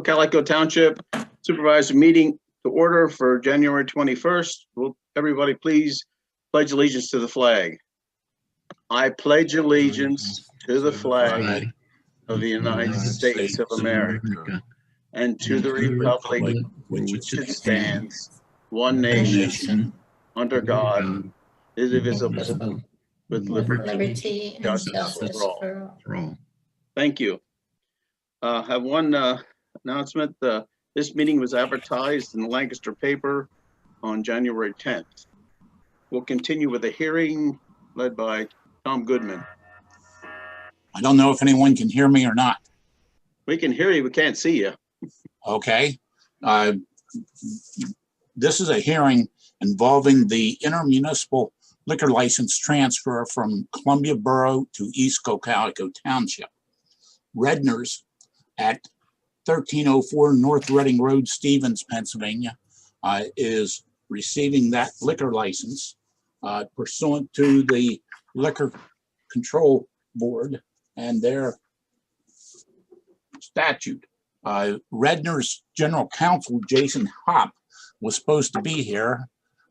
Cocalico Township Supervisor meeting to order for January 21st. Will everybody please pledge allegiance to the flag? I pledge allegiance to the flag of the United States of America and to the republic which it stands, one nation, under God, indivisible, with liberty and justice for all. Thank you. I have one announcement. This meeting was advertised in the Lancaster paper on January 10th. We'll continue with a hearing led by Tom Goodman. I don't know if anyone can hear me or not. We can hear you, we can't see you. Okay. This is a hearing involving the intermunicipal liquor license transfer from Columbia Borough to East Cocalico Township. Redner's at 1304 North Reading Road, Stevens, Pennsylvania, is receiving that liquor license pursuant to the Liquor Control Board and their statute. Redner's General Counsel, Jason Hopp, was supposed to be here.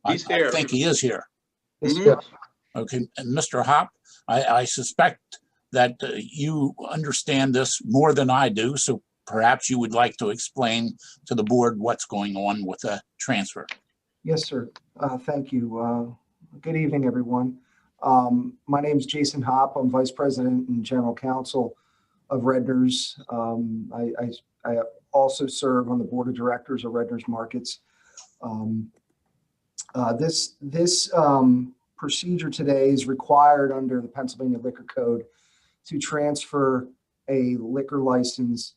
He's here. I think he is here. Mhm. Okay, and Mr. Hopp, I suspect that you understand this more than I do, so perhaps you would like to explain to the board what's going on with the transfer. Yes, sir. Thank you. Good evening, everyone. My name is Jason Hopp. I'm Vice President and General Counsel of Redner's. I also serve on the Board of Directors of Redner's Markets. This procedure today is required under the Pennsylvania Liquor Code to transfer a liquor license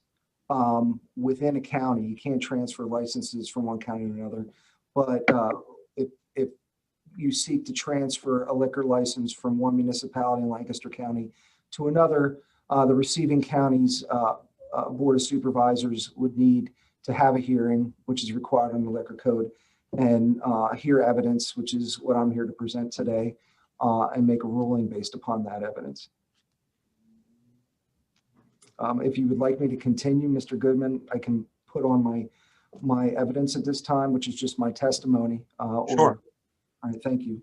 within a county. You can't transfer licenses from one county to another, but if you seek to transfer a liquor license from one municipality in Lancaster County to another, the receiving county's Board of Supervisors would need to have a hearing, which is required under the Liquor Code, and hear evidence, which is what I'm here to present today, and make a ruling based upon that evidence. If you would like me to continue, Mr. Goodman, I can put on my evidence at this time, which is just my testimony. Sure. All right, thank you.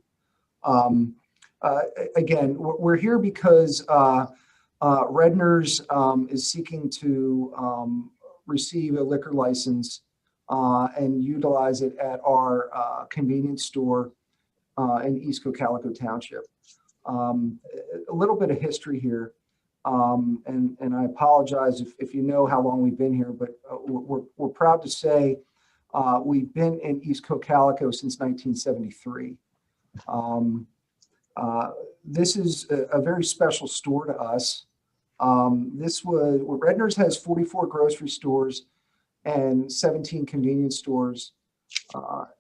Again, we're here because Redner's is seeking to receive a liquor license and utilize it at our convenience store in East Cocalico Township. A little bit of history here. And I apologize if you know how long we've been here, but we're proud to say we've been in East Cocalico since 1973. This is a very special store to us. Redner's has 44 grocery stores and 17 convenience stores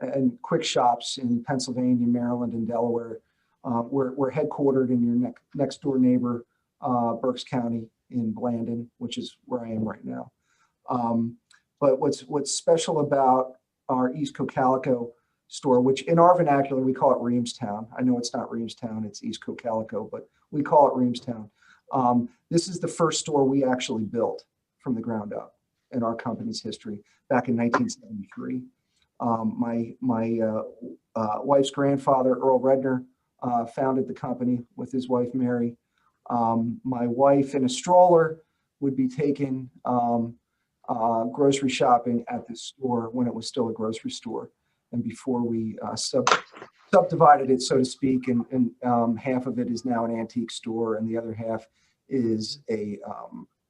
and quick shops in Pennsylvania, Maryland, and Delaware. We're headquartered in your next door neighbor, Berks County in Blandon, which is where I am right now. But what's special about our East Cocalico store, which in our vernacular, we call it Reamstown. I know it's not Reamstown, it's East Cocalico, but we call it Reamstown. This is the first store we actually built from the ground up in our company's history back in 1973. My wife's grandfather, Earl Redner, founded the company with his wife, Mary. My wife in a stroller would be taking grocery shopping at this store when it was still a grocery store, and before we subdivided it, so to speak, and half of it is now an antique store and the other half is a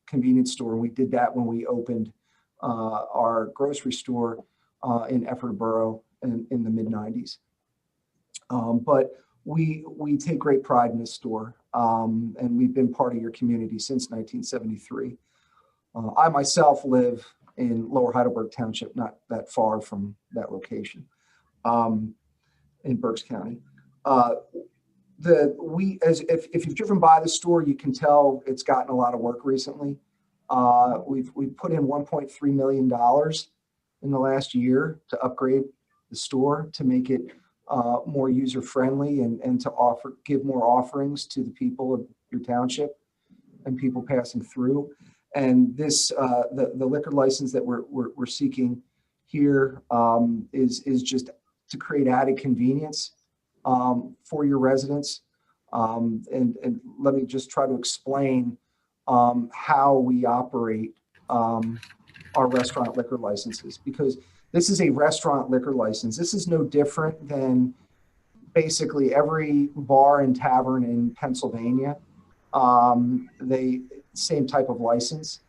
convenience store. And we did that when we opened our grocery store in Effort Borough in the mid-90s. But we take great pride in this store, and we've been part of your community since 1973. I myself live in Lower Heidelberg Township, not that far from that location, in Berks County. If you've driven by the store, you can tell it's gotten a lot of work recently. We've put in $1.3 million in the last year to upgrade the store to make it more user-friendly and to give more offerings to the people of your township and people passing through. And this, the liquor license that we're seeking here is just to create added convenience for your residents. And let me just try to explain how we operate our restaurant liquor licenses, because this is a restaurant liquor license. This is no different than basically every bar and tavern in Pennsylvania. Same type of license.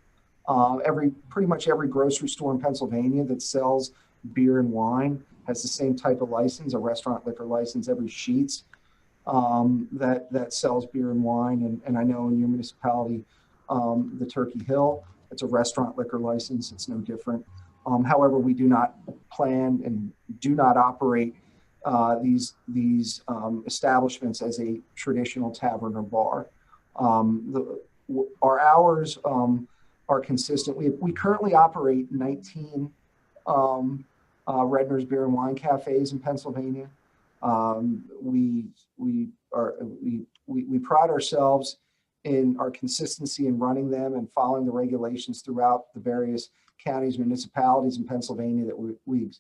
Pretty much every grocery store in Pennsylvania that sells beer and wine has the same type of license, a restaurant liquor license. Every Sheetz that sells beer and wine, and I know in your municipality, the Turkey Hill, it's a restaurant liquor license. It's no different. However, we do not plan and do not operate these establishments as a traditional tavern or bar. Our hours are consistent. We currently operate 19 Redner's Beer and Wine Cafes in Pennsylvania. We pride ourselves in our consistency in running them and following the regulations throughout the various counties, municipalities in Pennsylvania that we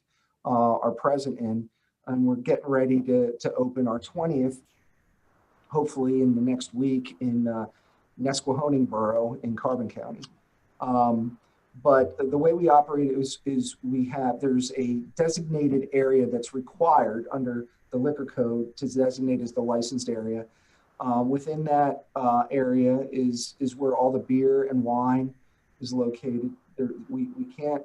are present in. And we're getting ready to open our 20th, hopefully in the next week, in Nesquehoning Borough in Carbon County. But the way we operate is there's a designated area that's required under the liquor code to designate as the licensed area. Within that area is where all the beer and wine is located. We can't,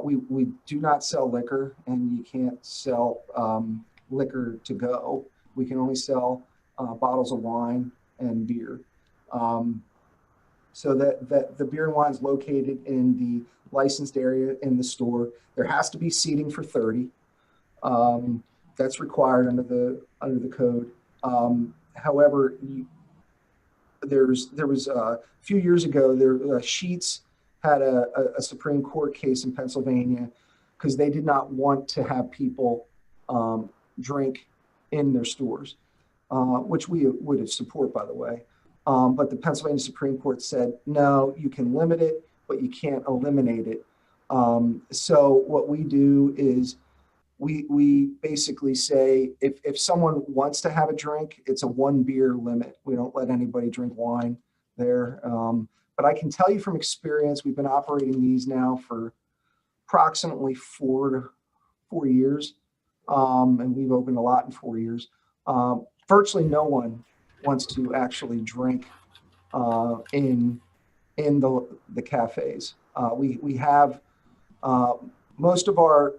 we do not sell liquor, and you can't sell liquor to go. We can only sell bottles of wine and beer. So that the beer and wine is located in the licensed area in the store. There has to be seating for 30. That's required under the code. However, there was a few years ago, Sheetz had a Supreme Court case in Pennsylvania because they did not want to have people drink in their stores, which we would support, by the way. But the Pennsylvania Supreme Court said, no, you can limit it, but you can't eliminate it. So what we do is we basically say, if someone wants to have a drink, it's a 1 beer limit. We don't let anybody drink wine there. But I can tell you from experience, we've been operating these now for approximately 4 years. And we've opened a lot in 4 years. Virtually no one wants to actually drink in the cafes. We have most of our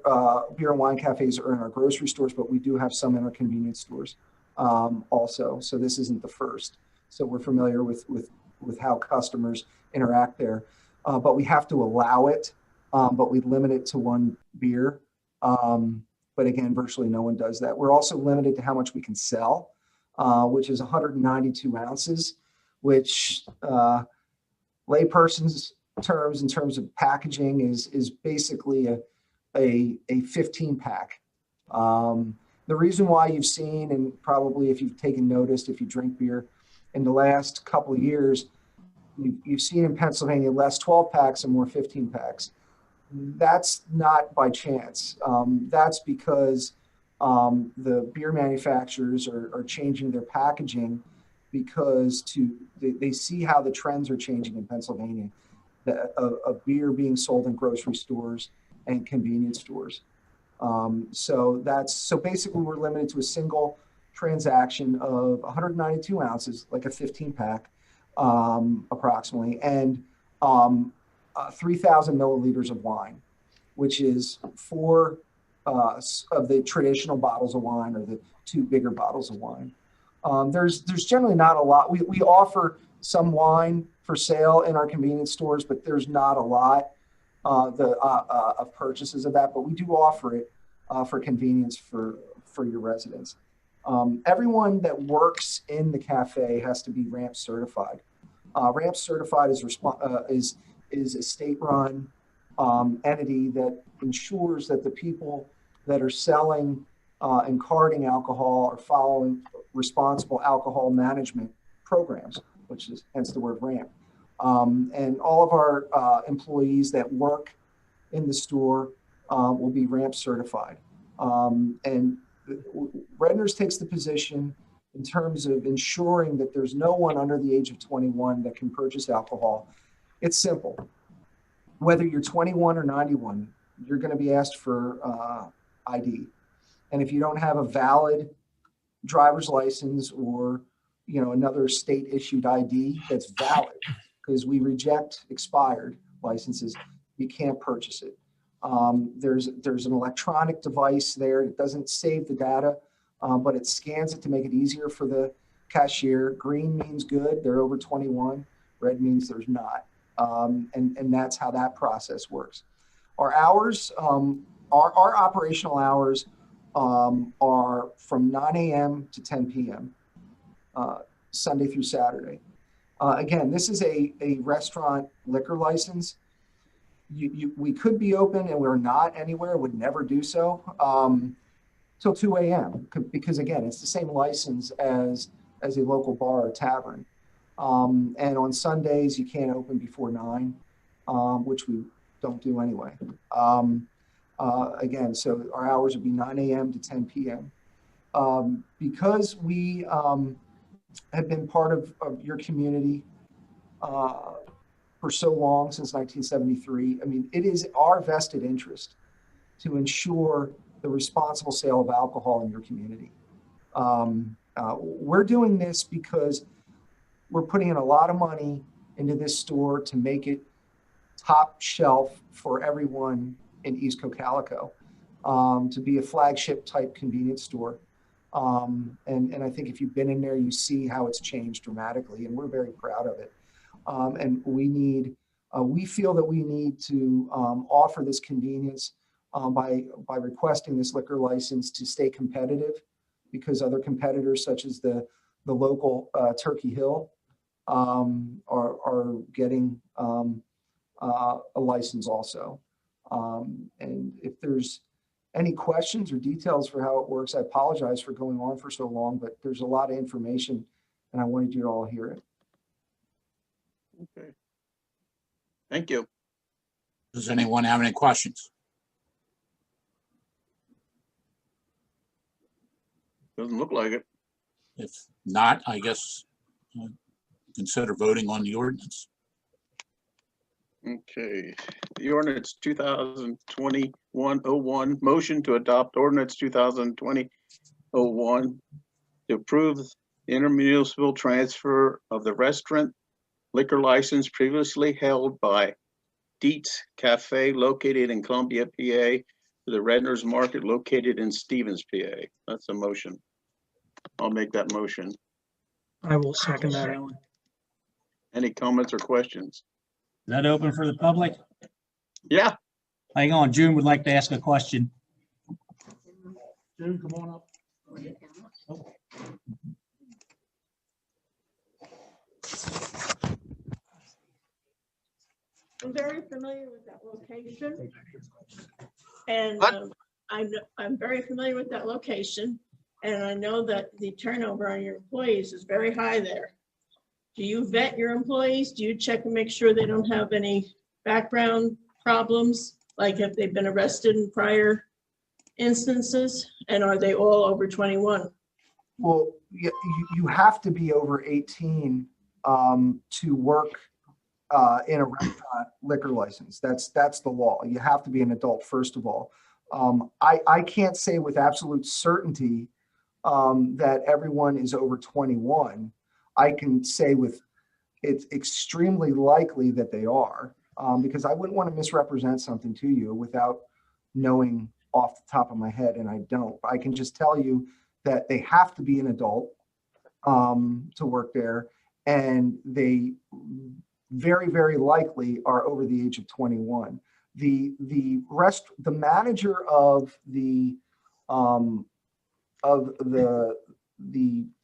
beer and wine cafes are in our grocery stores, but we do have some in our convenience stores also. So this isn't the first. So we're familiar with how customers interact there. But we have to allow it, but we limit it to 1 beer. But again, virtually no one does that. We're also limited to how much we can sell, which is 192 ounces, which layperson's terms in terms of packaging is basically a 15 pack. The reason why you've seen, and probably if you've taken notice, if you drink beer in the last couple of years, you've seen in Pennsylvania less 12 packs and more 15 packs. That's not by chance. That's because the beer manufacturers are changing their packaging because they see how the trends are changing in Pennsylvania, of beer being sold in grocery stores and convenience stores. So basically we're limited to a single transaction of 192 ounces, like a 15 pack, approximately, and 3,000 milliliters of wine, which is 4 of the traditional bottles of wine, or the 2 bigger bottles of wine. There's generally not a lot. We offer some wine for sale in our convenience stores, but there's not a lot of purchases of that. But we do offer it for convenience for your residents. Everyone that works in the cafe has to be RAMP certified. RAMP certified is a state-run entity that ensures that the people that are selling and carding alcohol are following responsible alcohol management programs, which is hence the word RAMP. And all of our employees that work in the store will be ramp certified. And Redner's takes the position in terms of ensuring that there's no one under the age of 21 that can purchase alcohol. It's simple. Whether you're 21 or 91, you're going to be asked for ID. And if you don't have a valid driver's license or another state issued ID that's valid, because we reject expired licenses, you can't purchase it. There's an electronic device there. It doesn't save the data, but it scans it to make it easier for the cashier. Green means good, they're over 21. Red means there's not. And that's how that process works. Our hours, our operational hours are from 9 a.m. to 10 p.m. Sunday through Saturday. Again, this is a restaurant liquor license. We could be open, and we're not anywhere, would never do so, till 2 a.m. because again, it's the same license as a local bar or tavern. And on Sundays, you can't open before 9, which we don't do anyway. Again, so our hours would be 9 a.m. to 10 p.m. Because we have been part of your community for so long, since 1973, I mean, it is our vested interest to ensure the responsible sale of alcohol in your community. We're doing this because we're putting in a lot of money into this store to make it top shelf for everyone in East Cocalico, to be a flagship type convenience store. And I think if you've been in there, you see how it's changed dramatically, and we're very proud of it. And we feel that we need to offer this convenience by requesting this liquor license to stay competitive, because other competitors such as the local Turkey Hill are getting a license also. And if there's any questions or details for how it works, I apologize for going on for so long, but there's a lot of information and I wanted you to all hear it. Okay. Thank you. Does anyone have any questions? Doesn't look like it. If not, I guess consider voting on the ordinance. Okay. The ordinance 2020-101, motion to adopt ordinance 2020-01 to approve the intermunicipal transfer of the restaurant liquor license previously held by Dietz Cafe located in Columbia, PA, to the Redner's Market located in Stevens, PA. That's a motion. I'll make that motion. I will second that, Alan. Any comments or questions? Is that open for the public? Yeah. Hang on, June would like to ask a question. June, come on up. I'm very familiar with that location. And I'm very familiar with that location. And I know that the turnover on your employees is very high there. Do you vet your employees? Do you check and make sure they don't have any background problems? Like if they've been arrested in prior instances? And are they all over 21? Well, you have to be over 18 to work in a restaurant liquor license. That's the law. You have to be an adult, first of all. I can't say with absolute certainty that everyone is over 21. I can say it's extremely likely that they are, because I wouldn't want to misrepresent something to you without knowing off the top of my head, and I don't. I can just tell you that they have to be an adult to work there, and they very, very likely are over the age of 21. The manager of the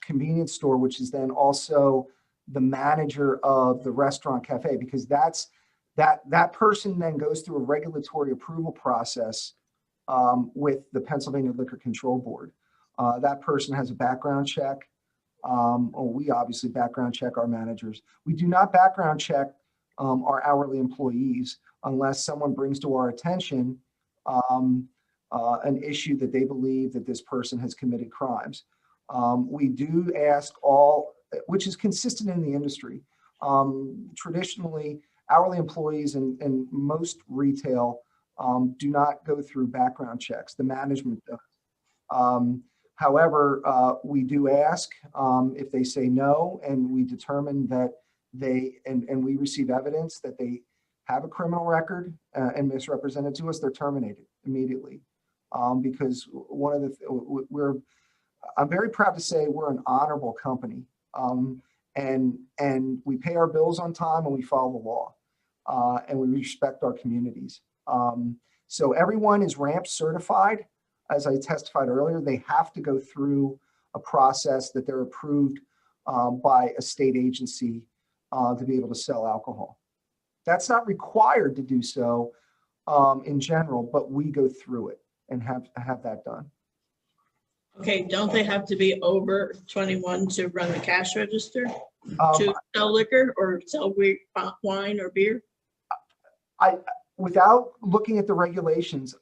convenience store, which is then also the manager of the restaurant cafe, because that person then goes through a regulatory approval process with the Pennsylvania Liquor Control Board. That person has a background check. We obviously background check our managers. We do not background check our hourly employees unless someone brings to our attention an issue that they believe that this person has committed crimes. We do ask all, which is consistent in the industry. Traditionally, hourly employees in most retail do not go through background checks. The management does. However, we do ask if they say no, and we determine that and we receive evidence that they have a criminal record and misrepresented to us, they're terminated immediately. Because one of the, I'm very proud to say we're an honorable company, and we pay our bills on time and we follow the law, and we respect our communities. So everyone is RAMP certified. As I testified earlier, they have to go through a process that they're approved by a state agency to be able to sell alcohol. That's not required to do so in general, but we go through it and have that done. Okay, don't they have to be over 21 to run the cash register, to sell liquor or sell wine or beer? Without looking at the regulations,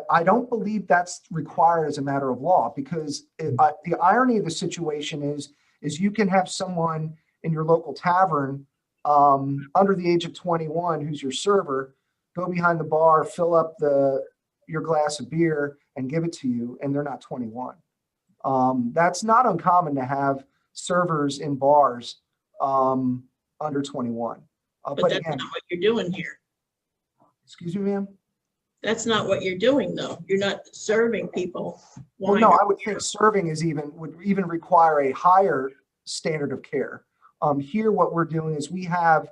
I don't believe that's required as a matter of law, because the irony of the situation is you can have someone in your local tavern under the age of 21 who's your server go behind the bar, fill up your glass of beer and give it to you, and they're not 21. That's not uncommon to have servers in bars under 21. But but that's again, not what you're doing here. excuse me, ma'am? That's not what you're doing, though. You're not serving people Well, wine. no, or I would think serving would even require a higher standard of care. Here, what we're doing is we have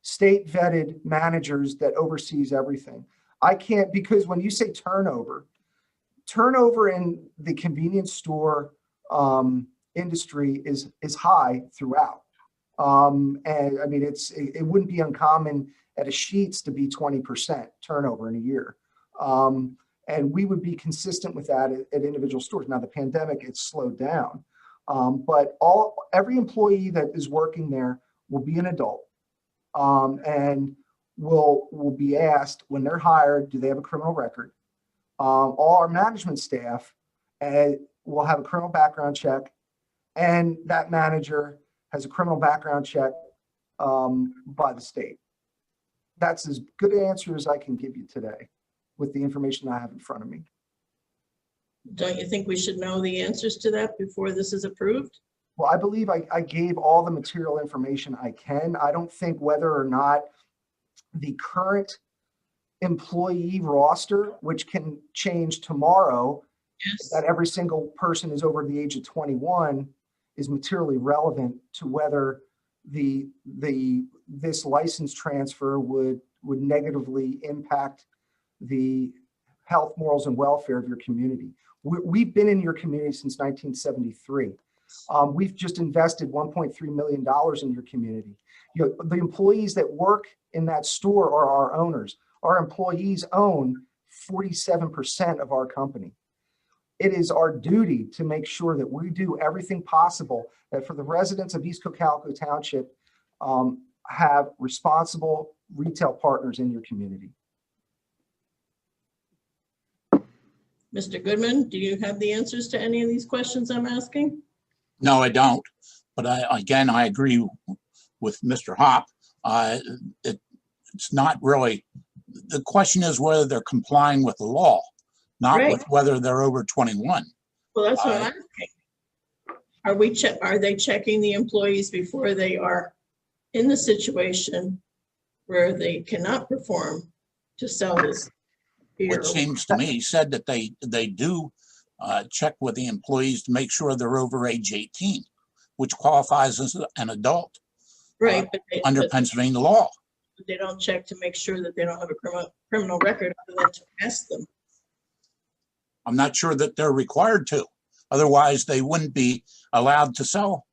state vetted managers that oversees everything. I can't, because when you say turnover in the convenience store industry is high throughout. And I mean, it wouldn't be uncommon at a Sheetz to be 20% turnover in a year. And we would be consistent with that at individual stores. Now the pandemic, it's slowed down. But every employee that is working there will be an adult, and will be asked when they're hired, do they have a criminal record? All our management staff will have a criminal background check, and that manager has a criminal background check by the state. That's as good an answer as I can give you today with the information I have in front of me. Don't you think we should know the answers to that before this is approved? Well, I believe I gave all the material information I can. I don't think whether or not the current employee roster, which can change tomorrow, Yes. that every single person is over the age of 21, is materially relevant to whether this license transfer would negatively impact the health, morals, and welfare of your community. We've been in your community since 1973. We've just invested $1.3 million in your community. The employees that work in that store are our owners. Our employees own 47% of our company. It is our duty to make sure that we do everything possible that for the residents of East Cocalico Township have responsible retail partners in your community. Mr. Goodman, do you have the answers to any of these questions I'm asking? No, I don't. But I agree with Mr. Hop. It's not really, the question is whether they're complying with the law, not Right. with whether they're over 21. Well, that's what I'm asking. Are they checking the employees before they are in the situation where they cannot perform to sell this beer? Which seems to me said that they do check with the employees to make sure they're over age 18, which qualifies as an adult Right, under but Pennsylvania law. they don't check to make sure that they don't have a criminal record other than to ask them. I'm not sure that they're required to. Otherwise, they wouldn't be allowed to sell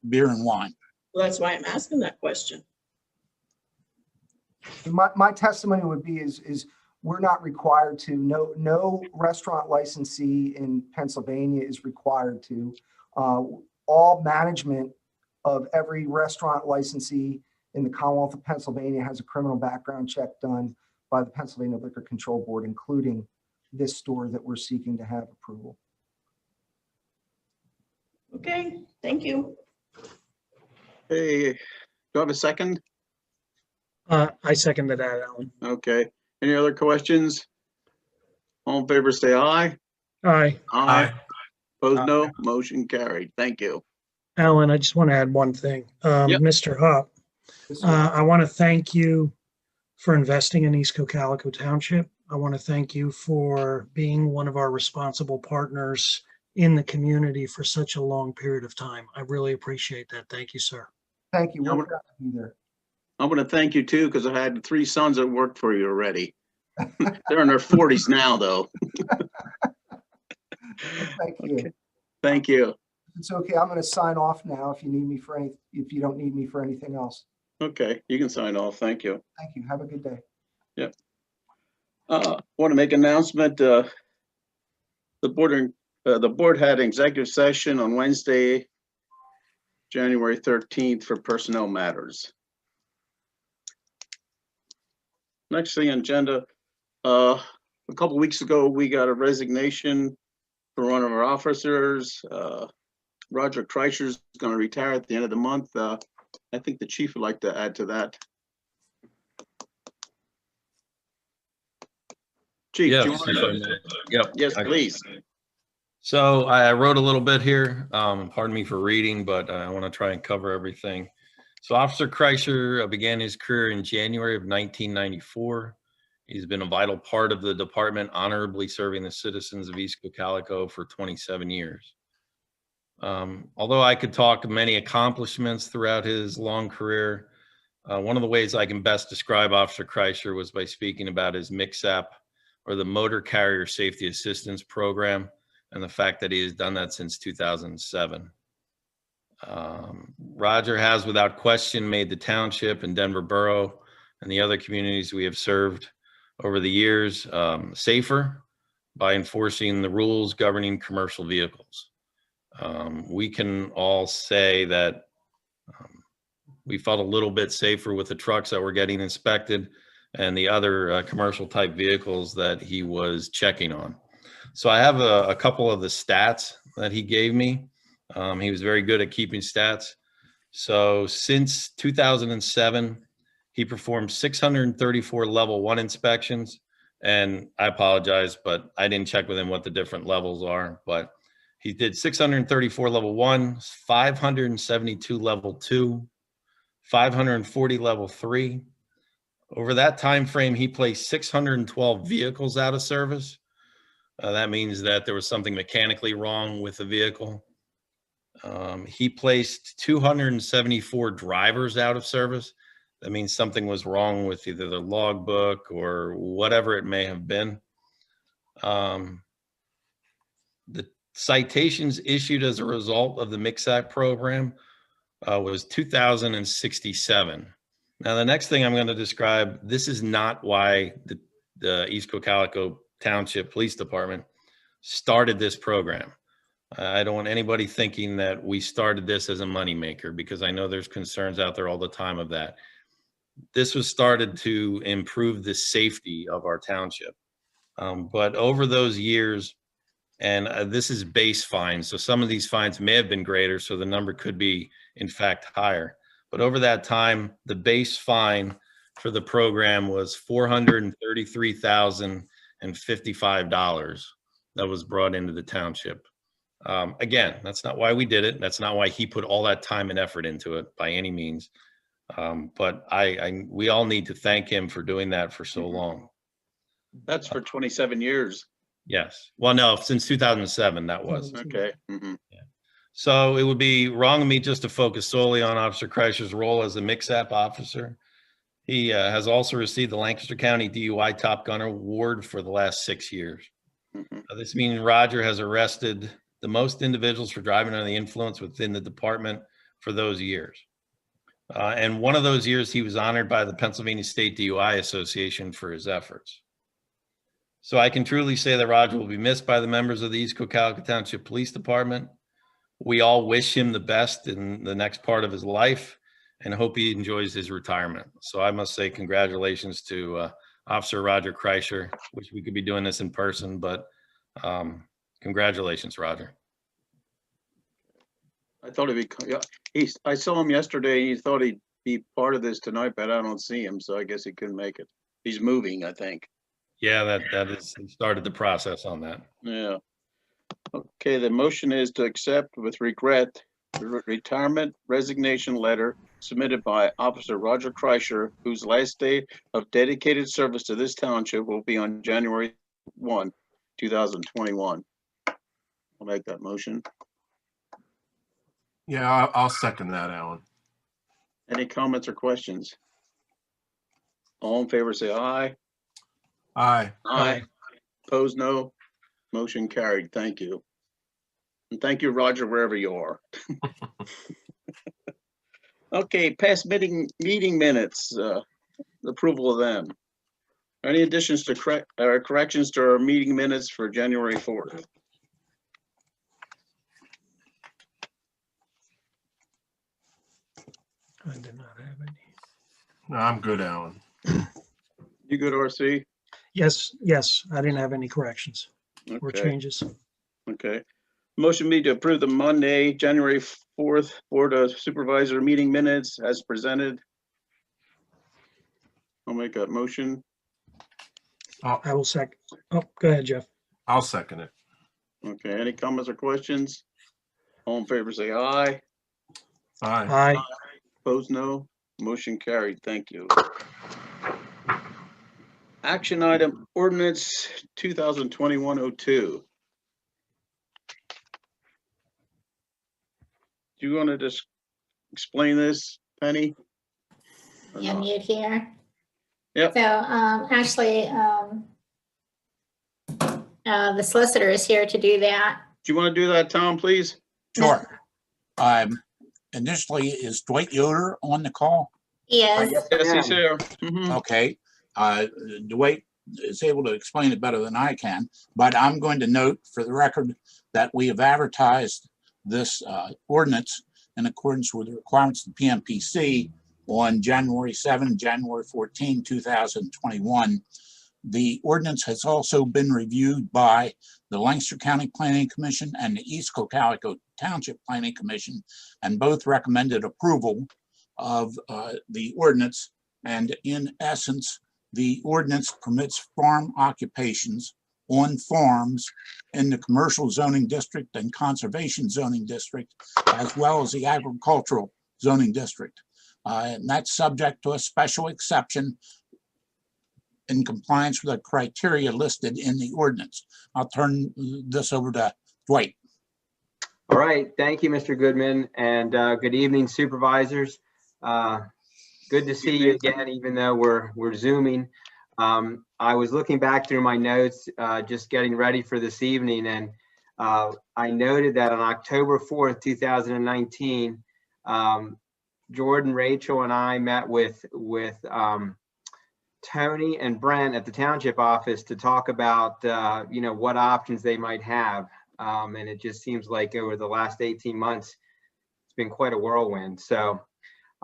beer and wine. Well, that's why I'm asking that question. My testimony would be is we're not required to. No restaurant licensee in Pennsylvania is required to. All management of every restaurant licensee in the Commonwealth of Pennsylvania has a criminal background check done by the Pennsylvania Liquor Control Board, including this store that we're seeking to have approval. Okay, thank you. Hey, do you have a second? I seconded that, Alan. Okay. Any other questions? All in favor, say aye. Aye. Aye. Opposed, no. Motion carried. Thank you. Alan, I just want to add one thing. Yep. Mr. Hupp, This is- I want to thank you for investing in East Cocalico Township. I want to thank you for being one of our responsible partners in the community for such a long period of time. I really appreciate that. Thank you, sir. Thank you. Yeah, We're proud to be there. I'm going to thank you too, because I had 3 sons that worked for you already. They're in their 40s now, though. Thank you. Okay. Thank you. It's okay. I'm going to sign off now if you need me for any, if you don't need me for anything else. Okay, you can sign off. Thank you. Thank you. Have a good day. Want to make an announcement. The board had an executive session on Wednesday, January 13th for personnel matters. Next thing on agenda, a couple weeks ago, we got a resignation for one of our officers. Roger Kreischer is going to retire at the end of the month. I think the chief would like to add to that. Chief, do you Yes, want if I to? may. Yep. Yes, please. So I wrote a little bit here. Pardon me for reading, but I want to try and cover everything. So Officer Kreischer began his career in January of 1994. He's been a vital part of the department, honorably serving the citizens of East Cocalico for 27 years. Although I could talk of many accomplishments throughout his long career, one of the ways I can best describe Officer Kreischer was by speaking about his MCSAP, or the Motor Carrier Safety Assistance Program, and the fact that he has done that since 2007. Roger has, without question, made the township and Denver Borough and the other communities we have served over the years safer by enforcing the rules governing commercial vehicles. We can all say that we felt a little bit safer with the trucks that were getting inspected and the other commercial type vehicles that he was checking on. So I have a couple of the stats that he gave me. He was very good at keeping stats. So since 2007, he performed 634 level 1 inspections. And I apologize, but I didn't check with him what the different levels are, but he did 634 level 1, 572 level 2, 540 level 3. Over that time frame, he placed 612 vehicles out of service. That means that there was something mechanically wrong with the vehicle. He placed 274 drivers out of service. That means something was wrong with either the logbook or whatever it may have been. The citations issued as a result of the MCSAP program was 2,067. Now, the next thing I'm going to describe, this is not why the East Cocalico Township Police Department started this program. I don't want anybody thinking that we started this as a moneymaker, because I know there's concerns out there all the time of that. This was started to improve the safety of our township. But over those years, and this is base fines, so some of these fines may have been greater, so the number could be, in fact, higher. But over that time, the base fine for the program was $433,055 that was brought into the township. Again, that's not why we did it. That's not why he put all that time and effort into it by any means. But we all need to thank him for doing that for so long. That's for 27 years. Yes. Well, no, since 2007, that was. Okay. Mhm. So it would be wrong of me just to focus solely on Officer Kreischer's role as a MCSAP officer. He has also received the Lancaster County DUI Top Gunner Award for the last 6 years. Mhm. This means Roger has arrested the most individuals for driving under the influence within the department for those years. And one of those years, he was honored by the Pennsylvania State DUI Association for his efforts. So I can truly say that Roger will be missed by the members of the East Cocalico Township Police Department. We all wish him the best in the next part of his life, and hope he enjoys his retirement. So I must say congratulations to Officer Roger Kreischer. Wish we could be doing this in person, but congratulations, Roger. I thought he'd be, yeah, I saw him yesterday. He thought he'd be part of this tonight, but I don't see him, so I guess he couldn't make it. He's moving, I think. Yeah, that is, he started the process on that. Yeah. Okay, the motion is to accept with regret the retirement resignation letter submitted by Officer Roger Kreischer, whose last day of dedicated service to this township will be on January 1, 2021. I'll make that motion. Yeah, I'll second that, Alan. Any comments or questions? All in favor, say aye. Aye. Aye. Opposed, no. Motion carried. Thank you. And thank you, Roger, wherever you are. Okay, past meeting minutes, approval of them. Any additions to corrections to our meeting minutes for January 4th? I did not have any. No, I'm good, Alan. You good, RC? Yes, I didn't have any corrections or Okay, changes. okay. Motion made to approve the Monday, January 4th Board of Supervisor meeting minutes as presented. I'll make that motion. I will second. Oh, go ahead, Jeff. I'll second it. Okay, any comments or questions? All in favor, say aye. Aye. Aye. Opposed, no. Motion carried. Thank you. Action item ordinance 2021-02. Do you want to just explain this, Penny? Or Yeah, not? mute here. Yep. So actually, the solicitor is here to do that. Do you want to do that, Tom, please? Sure. Initially, is Dwight Yoder on the call? Yes. Yes, he's here. Mhm. Okay. Dwight is able to explain it better than I can, but I'm going to note for the record that we have advertised this ordinance in accordance with the requirements of the PMPC on January 7, January 14, 2021. The ordinance has also been reviewed by the Lancaster County Planning Commission and the East Cocalico Township Planning Commission, and both recommended approval of the ordinance. And in essence, the ordinance permits farm occupations on farms in the commercial zoning district and conservation zoning district, as well as the agricultural zoning district. And that's subject to a special exception in compliance with the criteria listed in the ordinance. I'll turn this over to Dwight. All right, thank you, Mr. Goodman, and good evening, supervisors. Good to see you again, even though we're Zooming. I was looking back through my notes, just getting ready for this evening, and I noted that on October 4th, 2019, Jordan, Rachel, and I met with Tony and Brent at the township office to talk about what options they might have. And it just seems like over the last 18 months, it's been quite a whirlwind. So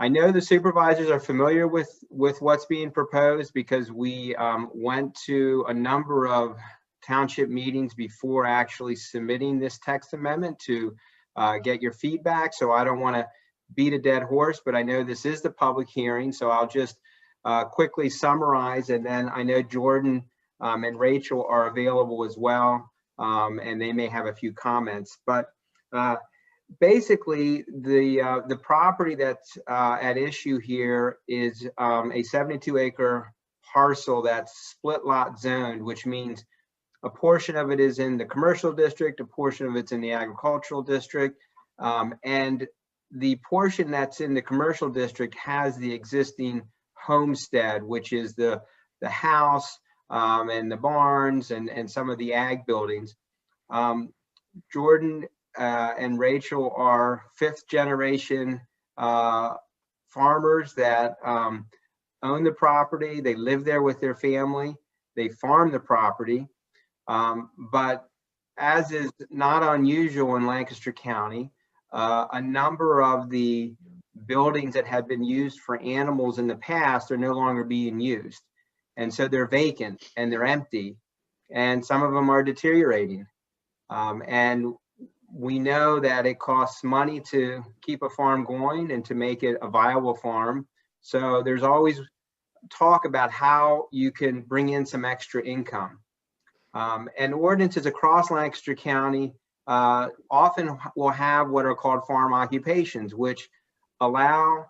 I know the supervisors are familiar with what's being proposed because we went to a number of township meetings before actually submitting this text amendment to get your feedback. So I don't want to beat a dead horse, but I know this is the public hearing. So I'll just quickly summarize, and then I know Jordan and Rachel are available as well, and they may have a few comments. But basically, the property that's at issue here is a 72-acre parcel that's split lot zoned, which means a portion of it is in the commercial district, a portion of it's in the agricultural district, and the portion that's in the commercial district has the existing homestead, which is the house and the barns and some of the ag buildings. Jordan and Rachel are fifth generation farmers that own the property. They live there with their family. They farm the property. But as is not unusual in Lancaster County, a number of the buildings that had been used for animals in the past are no longer being used. And so they're vacant and they're empty, and some of them are deteriorating. And we know that it costs money to keep a farm going and to make it a viable farm. So there's always talk about how you can bring in some extra income. And ordinances across Lancaster County often will have what are called farm occupations, which allow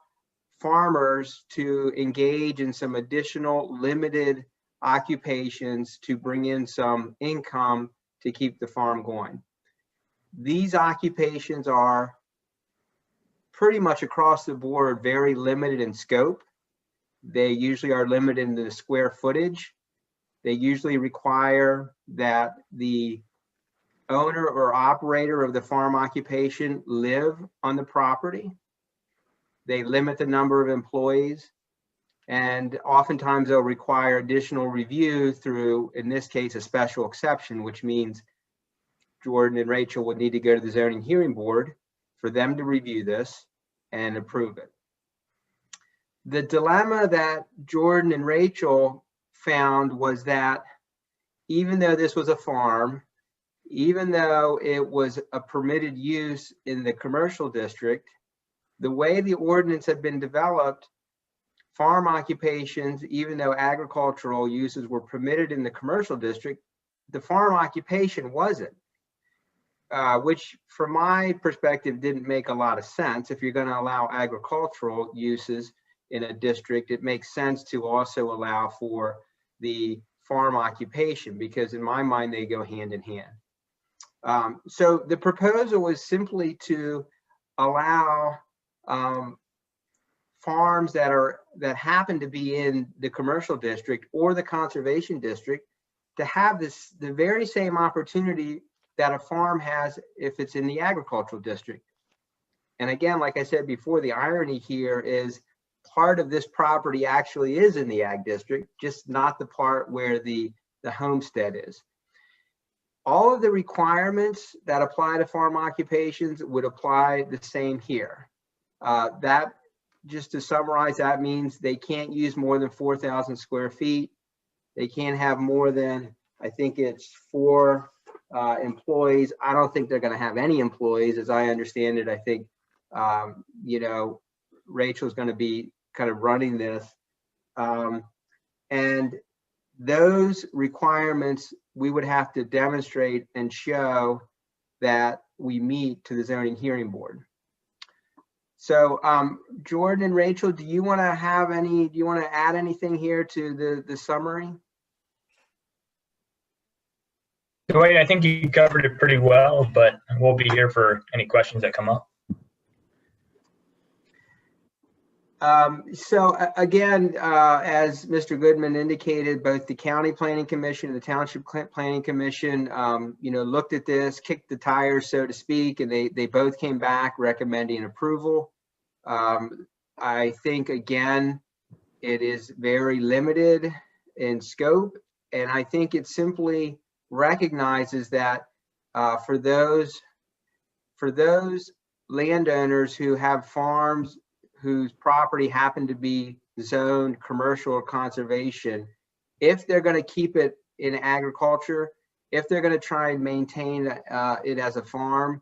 farmers to engage in some additional limited occupations to bring in some income to keep the farm going. These occupations are pretty much across the board very limited in scope. They usually are limited in the square footage. They usually require that the owner or operator of the farm occupation live on the property. They limit the number of employees, and oftentimes they'll require additional review through, in this case, a special exception, which means Jordan and Rachel would need to go to the zoning hearing board for them to review this and approve it. The dilemma that Jordan and Rachel found was that even though this was a farm, even though it was a permitted use in the commercial district, the way the ordinance had been developed, farm occupations, even though agricultural uses were permitted in the commercial district, the farm occupation wasn't, which from my perspective didn't make a lot of sense. If you're going to allow agricultural uses in a district, it makes sense to also allow for the farm occupation, because in my mind, they go hand in hand. So the proposal was simply to allow farms that happen to be in the commercial district or the conservation district to have the very same opportunity that a farm has if it's in the agricultural district. And again, like I said before, the irony here is part of this property actually is in the ag district, just not the part where the homestead is. All of the requirements that apply to farm occupations would apply the same here. That, just to summarize, that means they can't use more than 4,000 square feet. They can't have more than, I think it's 4 employees. I don't think they're going to have any employees, as I understand it. I think, you know, Rachel's going to be kind of running this. And those requirements we would have to demonstrate and show that we meet to the zoning hearing board. So Jordan and Rachel, do you want to add anything here to the summary? Dwight, I think you covered it pretty well, but we'll be here for any questions that come up. So again, as Mr. Goodman indicated, both the County Planning Commission and the Township Planning Commission, you know, looked at this, kicked the tires, so to speak, and they both came back recommending approval. I think, again, it is very limited in scope, and I think it simply recognizes that for those landowners who have farms whose property happen to be zoned commercial or conservation, if they're going to keep it in agriculture, if they're going to try and maintain it as a farm,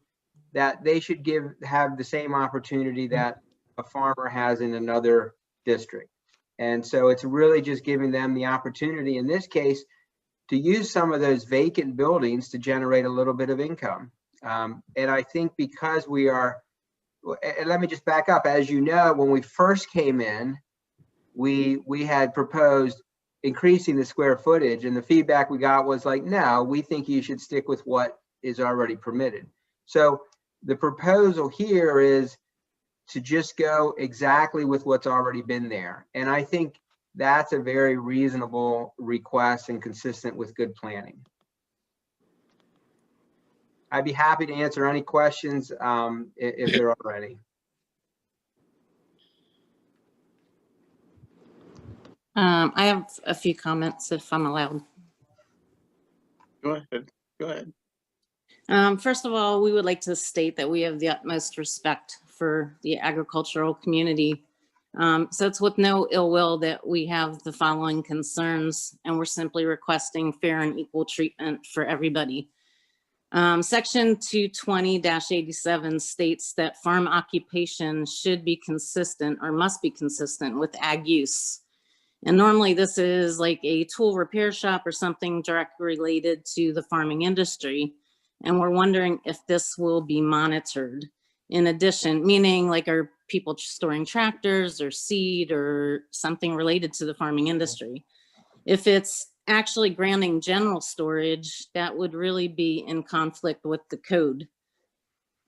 that they should have the same opportunity that a farmer has in another district. And so it's really just giving them the opportunity, in this case, to use some of those vacant buildings to generate a little bit of income. And I think because we are, and let me just back up. As you know, when we first came in, we had proposed increasing the square footage, and the feedback we got was like, no, we think you should stick with what is already permitted. So the proposal here is to just go exactly with what's already been there. And I think that's a very reasonable request and consistent with good planning. I'd be happy to answer any questions if there are any. I have a few comments if I'm allowed. Go ahead. Go ahead. First of all, we would like to state that we have the utmost respect for the agricultural community. So it's with no ill will that we have the following concerns, and we're simply requesting fair and equal treatment for everybody. Section 220-87 states that farm occupation should be consistent or must be consistent with ag use. And normally this is like a tool repair shop or something directly related to the farming industry. And we're wondering if this will be monitored in addition, meaning like are people storing tractors or seed or something related to the farming industry? If it's actually granting general storage, that would really be in conflict with the code.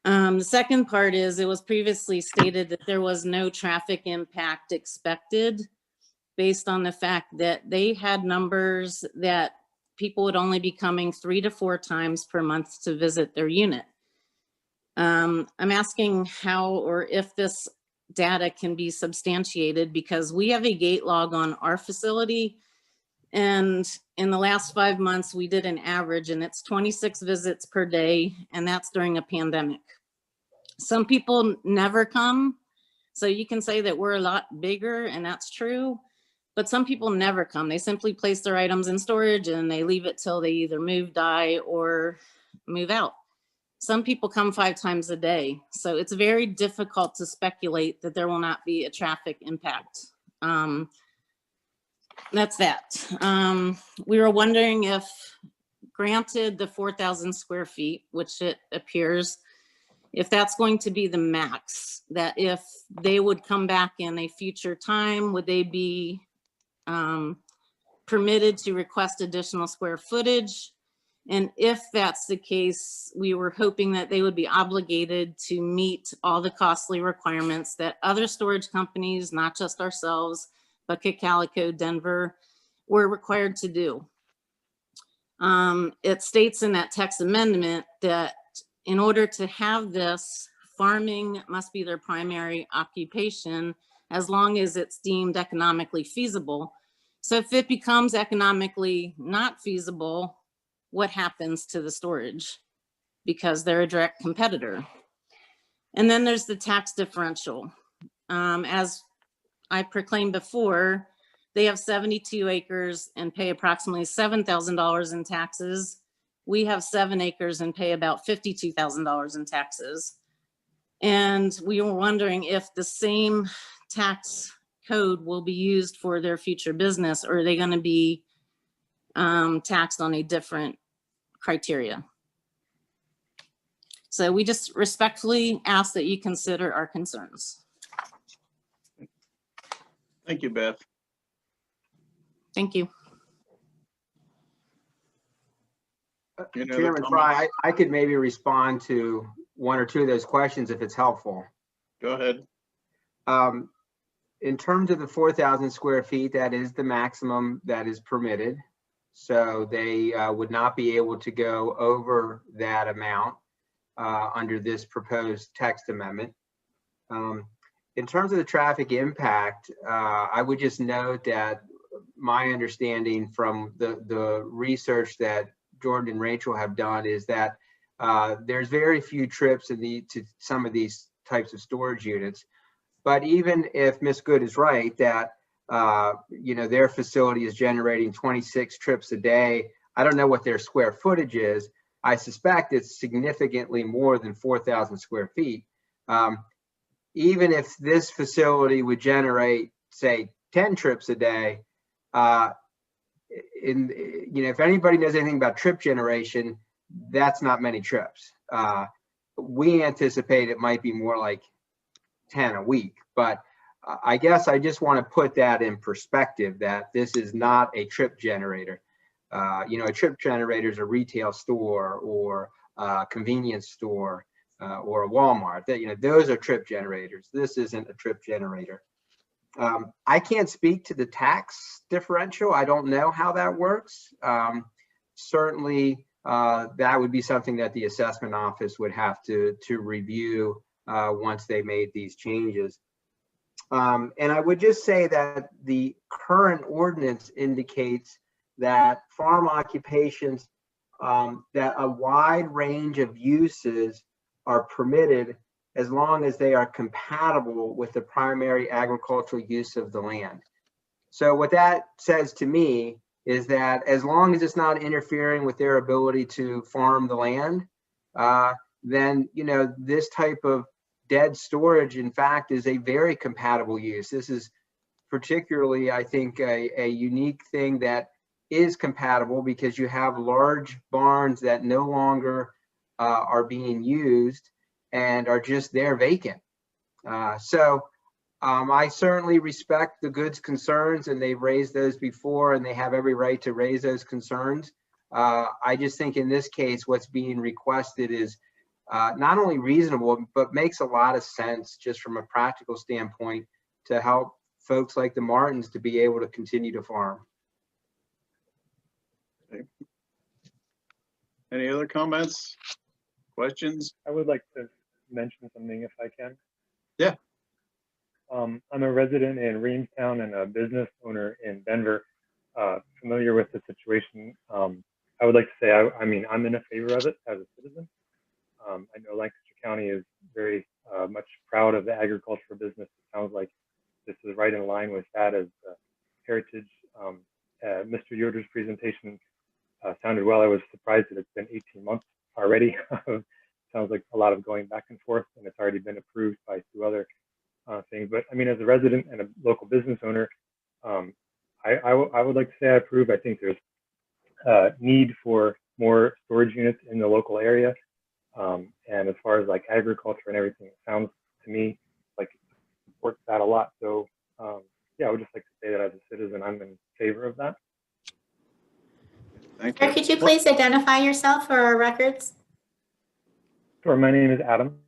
The second part is it was previously stated that there was no traffic impact expected based on the fact that they had numbers that people would only be coming 3 to 4 times per month to visit their unit. I'm asking how or if this data can be substantiated, because we have a gate log on our facility. And in the last 5 months, we did an average, and it's 26 visits per day, and that's during a pandemic. Some people never come. So you can say that we're a lot bigger, and that's true. But some people never come. They simply place their items in storage and they leave it till they either move, die, or move out. Some people come 5 times a day. So it's very difficult to speculate that there will not be a traffic impact. That's that. We were wondering if, granted the 4,000 square feet, which it appears, if that's going to be the max, that if they would come back in a future time, would they be permitted to request additional square footage? And if that's the case, we were hoping that they would be obligated to meet all the costly requirements that other storage companies, not just ourselves, but Cocalico, Denver, were required to do. It states in that text amendment that in order to have this, farming must be their primary occupation as long as it's deemed economically feasible. So if it becomes economically not feasible, what happens to the storage? Because they're a direct competitor. And then there's the tax differential. As I proclaimed before, they have 72 acres and pay approximately $7,000 in taxes. We have 7 acres and pay about $52,000 in taxes. And we were wondering if the same tax code will be used for their future business, or are they going to be taxed on a different criteria? So we just respectfully ask that you consider our concerns. Thank you, Beth. Thank you. Any other Chairman comments? Fry, I could maybe respond to 1 or 2 of those questions if it's helpful. Go ahead. In terms of the 4,000 square feet, that is the maximum that is permitted. So they would not be able to go over that amount under this proposed text amendment. In terms of the traffic impact, I would just note that my understanding from the research that Jordan and Rachel have done is that there's very few trips to some of these types of storage units. But even if Ms. Good is right that their facility is generating 26 trips a day, I don't know what their square footage is. I suspect it's significantly more than 4,000 square feet. Even if this facility would generate, say, 10 trips a day, if anybody knows anything about trip generation, that's not many trips. We anticipate it might be more like 10 a week, but I guess I just want to put that in perspective that this is not a trip generator. A trip generator is a retail store or a convenience store or a Walmart. Those are trip generators. This isn't a trip generator. I can't speak to the tax differential. I don't know how that works. Certainly, that would be something that the assessment office would have to review once they made these changes. And I would just say that the current ordinance indicates that farm occupations, that a wide range of uses are permitted as long as they are compatible with the primary agricultural use of the land. So what that says to me is that as long as it's not interfering with their ability to farm the land, then, you know, this type of dead storage, in fact, is a very compatible use. This is particularly, I think, a unique thing that is compatible because you have large barns that no longer are being used and are just there vacant. I certainly respect the goods concerns, and they've raised those before, and they have every right to raise those concerns. I just think in this case, what's being requested is not only reasonable, but makes a lot of sense just from a practical standpoint to help folks like the Martins to be able to continue to farm. Okay. Any other comments, questions? I would like to mention something if I can. Yeah. I'm a resident in Reamstown and a business owner in Denver, familiar with the situation. I would like to say, I mean, I'm in favor of it as a citizen. I know Lancaster County is very much proud of the agricultural business. It sounds like this is right in line with that as heritage. Mr. Yoder's presentation sounded well. I was surprised that it's been 18 months already. Sounds like a lot of going back and forth, and it's already been approved by 2 other things. But I mean, as a resident and a local business owner, I would like to say I approve. I think there's need for more storage units in the local area. And as far as like agriculture and everything, it sounds to me like it supports that a lot. So yeah, I would just like to say that as a citizen, I'm in favor of that. Thank Sir, you. could you please identify yourself for our records? Sure, my name is Adam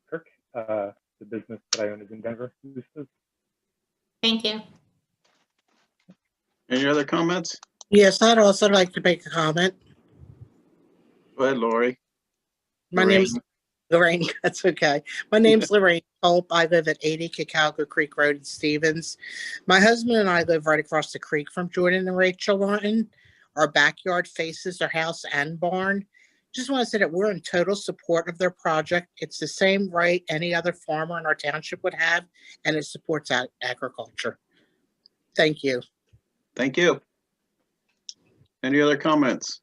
Kirk. The business that I own is in Denver. Thank you. Any other comments? Yes, I'd also like to make a comment. Go ahead, Lori. My name's Lorraine. That's okay. My name's Lorraine Pope. I live at 80 Cocalico Creek Road in Stevens. My husband and I live right across the creek from Jordan and Rachel Lawton. Our backyard faces their house and barn. Just want to say that we're in total support of their project. It's the same right any other farmer in our township would have, and it supports agriculture. Thank you. Thank you. Any other comments?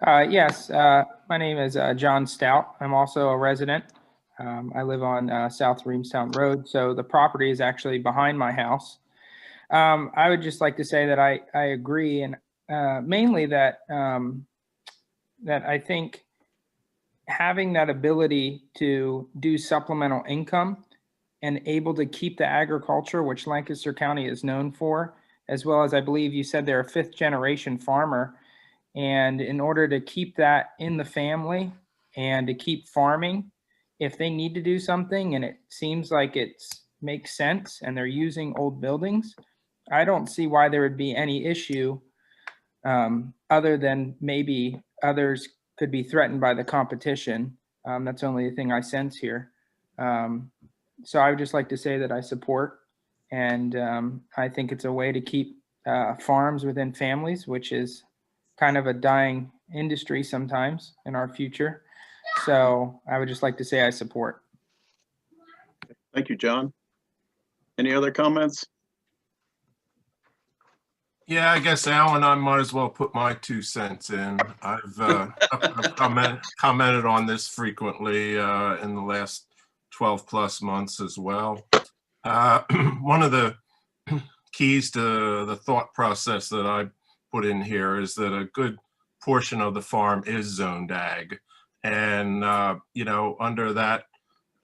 Yes, my name is John Stout. I'm also a resident. I live on South Reamstown Road, so the property is actually behind my house. I would just like to say that I agree, and mainly that that I think having that ability to do supplemental income and able to keep the agriculture, which Lancaster County is known for, as well as I believe you said they're a 5th generation farmer. And in order to keep that in the family and to keep farming, if they need to do something and it seems like it makes sense and they're using old buildings, I don't see why there would be any issue other than maybe others could be threatened by the competition. That's only the thing I sense here. So I would just like to say that I support, and I think it's a way to keep farms within families, which is kind of a dying industry sometimes in our future. So I would just like to say I support. Thank you, John. Any other comments? Yeah, I guess, Alan, I might as well put my 2 cents in. I've commented on this frequently in the last 12 plus months as well. One of the keys to the thought process that I put in here is that a good portion of the farm is zoned ag. And, you know, under that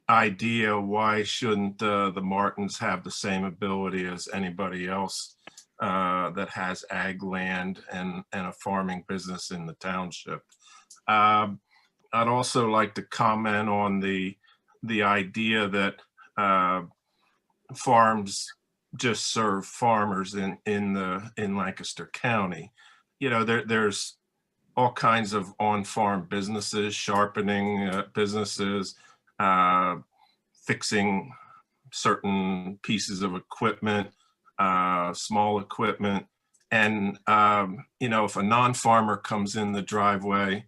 idea, why shouldn't the Martins have the same ability as anybody else that has ag land and a farming business in the township? I'd also like to comment on the idea that farms just serve farmers in Lancaster County. You know, there's all kinds of on-farm businesses, sharpening businesses, fixing certain pieces of equipment, small equipment. And, you know, if a non-farmer comes in the driveway,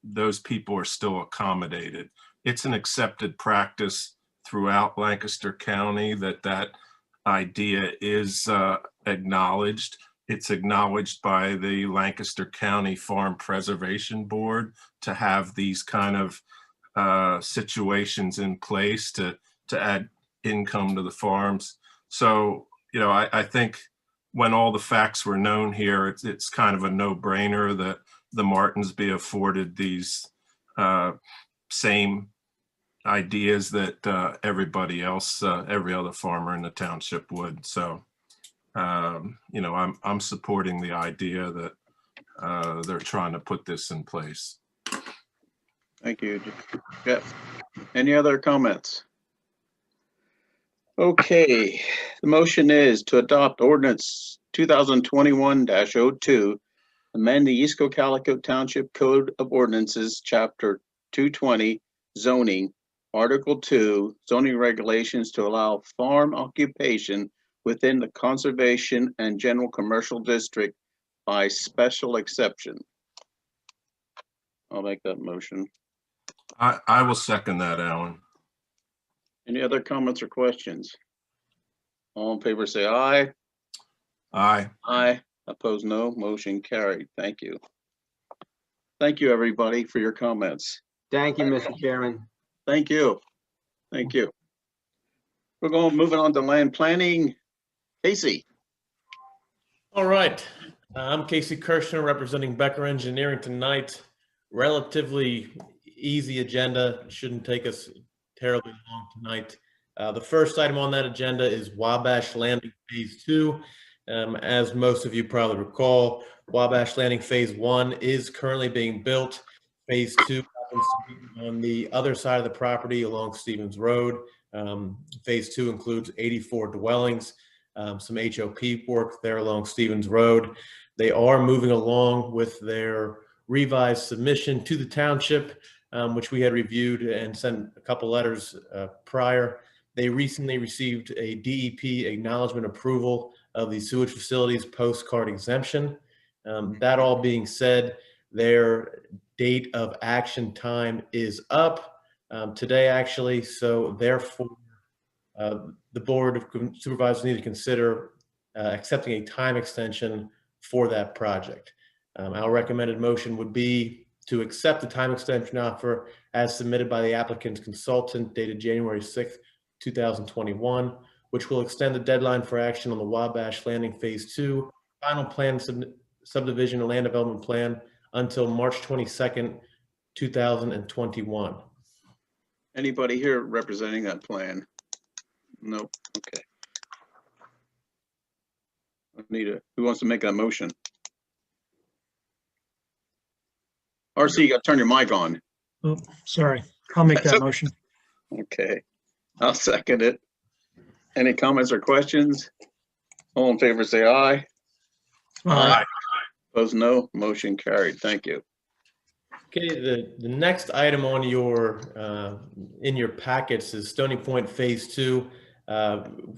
those people are still accommodated. It's an accepted practice throughout Lancaster County that idea is acknowledged. It's acknowledged by the Lancaster County Farm Preservation Board to have these kind of situations in place to add income to the farms. So, I think when all the facts were known here, it's kind of a no-brainer that the Martins be afforded these same ideas that everybody else, every other farmer in the township would. So, I'm supporting the idea that they're trying to put this in place. Thank you, Jeff. Any other comments? Okay, the motion is to adopt ordinance 2021-02, amend the East Cocalico Township Code of Ordinances, Chapter 220, zoning, Article 2, zoning regulations to allow farm occupation within the conservation and general commercial district by special exception. I'll make that motion. I will second that, Alan. Any other comments or questions? All in favor, say aye. Aye. Aye. Opposed, no. Motion carried. Thank you. Thank you, everybody, for your comments. Thank you, Mr. Chairman. Thank you. Thank you. We're moving on to land planning. Casey. All right. I'm Casey Kirshner representing Becker Engineering tonight. Relatively easy agenda. Shouldn't take us terribly long tonight. The first item on that agenda is Wabash Landing Phase 2. As most of you probably recall, Wabash Landing Phase 1 is currently being built. Phase 2 happens to be on the other side of the property along Stevens Road. Phase 2 includes 84 dwellings, some HOP work there along Stevens Road. They are moving along with their revised submission to the township, which we had reviewed and sent a couple letters prior. They recently received a DEP acknowledgement approval of the sewage facilities postcard exemption. That all being said, their date of action time is up today, actually. So therefore, the Board of Supervisors need to consider accepting a time extension for that project. Our recommended motion would be to accept the time extension offer as submitted by the applicant's consultant dated January 6th, 2021, which will extend the deadline for action on the Wabash Landing Phase 2 final plan subdivision and land development plan until March 22nd, 2021. Anybody here representing that plan? Nope. Okay. Who wants to make that motion? RC, you got to turn your mic on. Oh, sorry. I'll make that motion. Okay. I'll second it. Any comments or questions? All in favor, say aye. Aye. Opposed, no. Motion carried. Thank you. Okay, the next item on your in your packets is Stony Point Phase 2.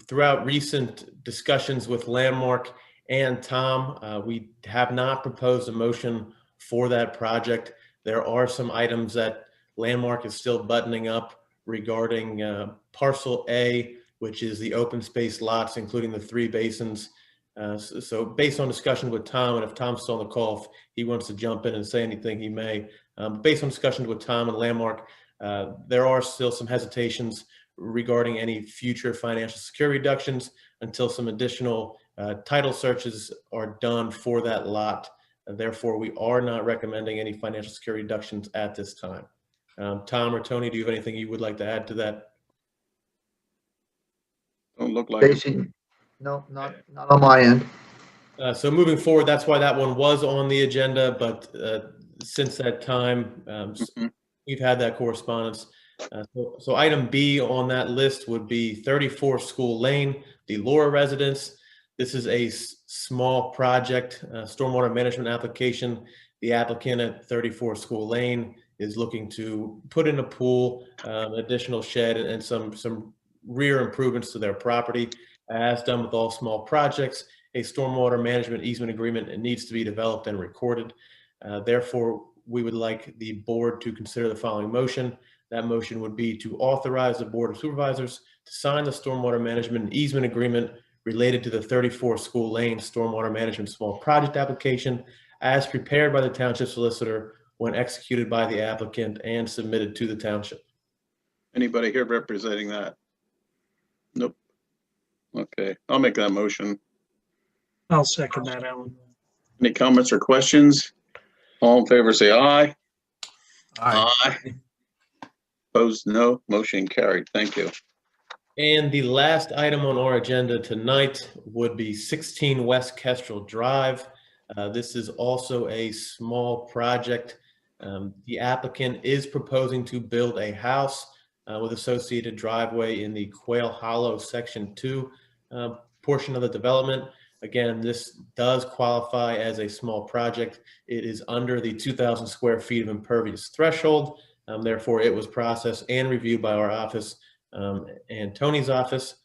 Throughout recent discussions with Landmark and Tom, we have not proposed a motion for that project. There are some items that Landmark is still buttoning up regarding Parcel A, which is the open space lots, including the 3 basins. So based on discussion with Tom, and if Tom's still on the call, if he wants to jump in and say anything, he may. Based on discussion with Tom and Landmark, there are still some hesitations regarding any future financial security reductions until some additional title searches are done for that lot. Therefore, we are not recommending any financial security reductions at this time. Tom or Tony, do you have anything you would like to add to that? Don't look like Casey, no, not on my end. So moving forward, that's why that one was on the agenda, but since that time, we've had that correspondence. So item B on that list would be 34 School Lane, the Laura residence. This is a small project, stormwater management application. The applicant at 34 School Lane is looking to put in a pool, additional shed, and some rear improvements to their property. As done with all small projects, a stormwater management easement agreement needs to be developed and recorded. Therefore, we would like the board to consider the following motion. That motion would be to authorize the Board of Supervisors to sign the stormwater management easement agreement related to the 34 School Lane Stormwater Management Small Project application as prepared by the township solicitor when executed by the applicant and submitted to the township. Anybody here representing that? Nope. Okay, I'll make that motion. I'll second that, Alan. Any comments or questions? All in favor, say aye. Aye. Opposed, no. Motion carried. Thank you. And the last item on our agenda tonight would be 16 West Kestrel Drive. This is also a small project. The applicant is proposing to build a house with associated driveway in the Quail Hollow Section 2 portion of the development. Again, this does qualify as a small project. It is under the 2,000 square feet of impervious threshold. Therefore, it was processed and reviewed by our office and Tony's office.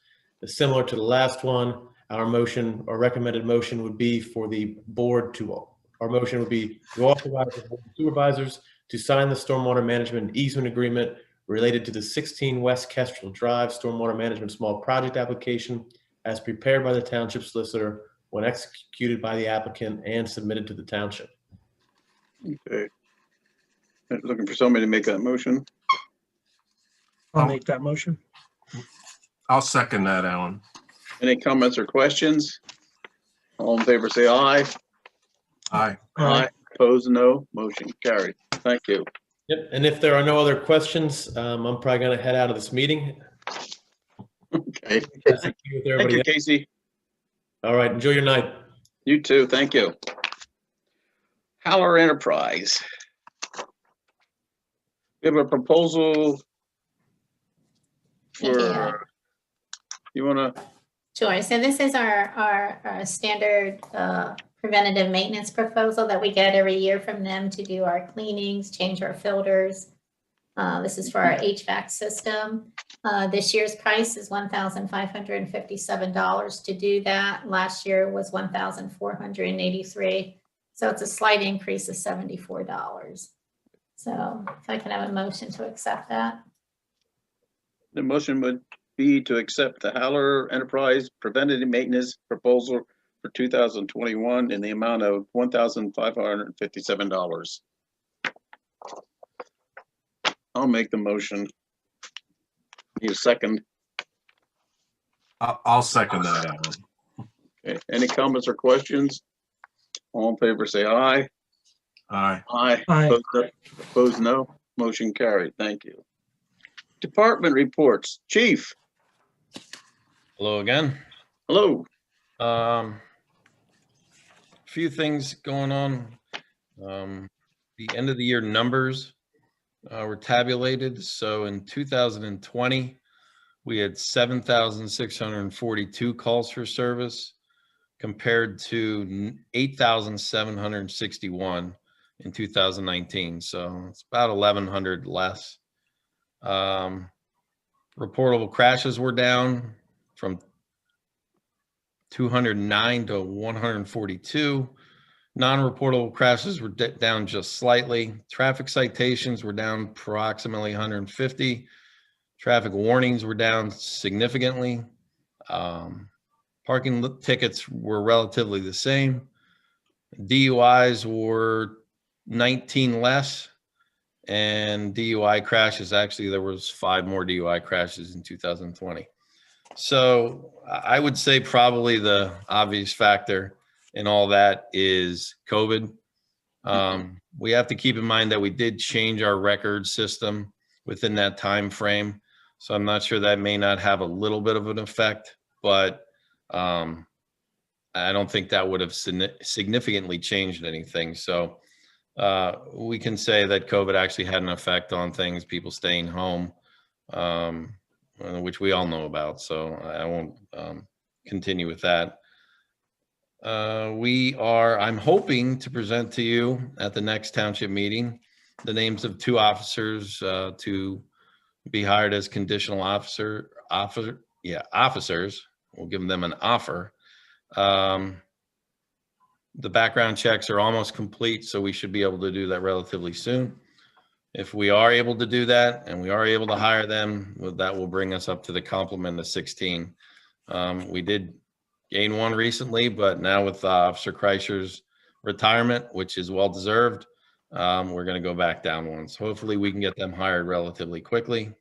Similar to the last one, our motion, our recommended motion would be for the board to, our motion would be to authorize the Board of Supervisors to sign the stormwater management easement agreement related to the 16 West Kestrel Drive Stormwater Management Small Project application as prepared by the township solicitor when executed by the applicant and submitted to the township. Okay. Looking for somebody to make that motion. I'll make that motion. I'll second that, Alan. Any comments or questions? All in favor, say aye. Aye. Aye. Opposed, no. Motion carried. Thank you. Yep, and if there are no other questions, I'm probably gonna head out of this meeting. Okay. Thank you with Thank everybody you, else. Casey. All right, enjoy your night. You too. Thank you. Haller Enterprise. We have a proposal for, you wanna, Sure. So this is our standard preventative maintenance proposal that we get every year from them to do our cleanings, change our filters. This is for our HVAC system. This year's price is $1,557 to do that. Last year was $1,483. So it's a slight increase of $74. So if I can have a motion to accept that. the motion would be to accept the Haller Enterprise preventative maintenance proposal for 2021 in the amount of $1,557. I'll make the motion. Need a second? I'll second that, Alan. Okay, any comments or questions? All in favor, say aye. Aye. Aye. Aye. Opposed, no. Motion carried. Thank you. Department reports. Chief, Hello again. hello. Few things going on. The end of the year numbers were tabulated. So in 2020, we had 7,642 calls for service compared to 8,761 in 2019. So it's about 1,100 less. Reportable crashes were down from 209 to 142. Non-reportable crashes were down just slightly. Traffic citations were down approximately 150. Traffic warnings were down significantly. Parking tickets were relatively the same. DUIs were 19 less. And DUI crashes, actually, there was 5 more DUI crashes in 2020. So I would say probably the obvious factor in all that is COVID. We have to keep in mind that we did change our record system within that time frame. So I'm not sure that may not have a little bit of an effect, but I don't think that would have significantly changed anything. So we can say that COVID actually had an effect on things, people staying home, which we all know about. So I won't continue with that. I'm hoping to present to you at the next township meeting the names of 2 officers to be hired as conditional officers. We'll give them an offer. The background checks are almost complete, so we should be able to do that relatively soon. If we are able to do that and we are able to hire them, well, that will bring us up to the complement of 16. We did gain one recently, but now with Officer Kreischer's retirement, which is well deserved, we're going to go back down one. So hopefully we can get them hired relatively quickly.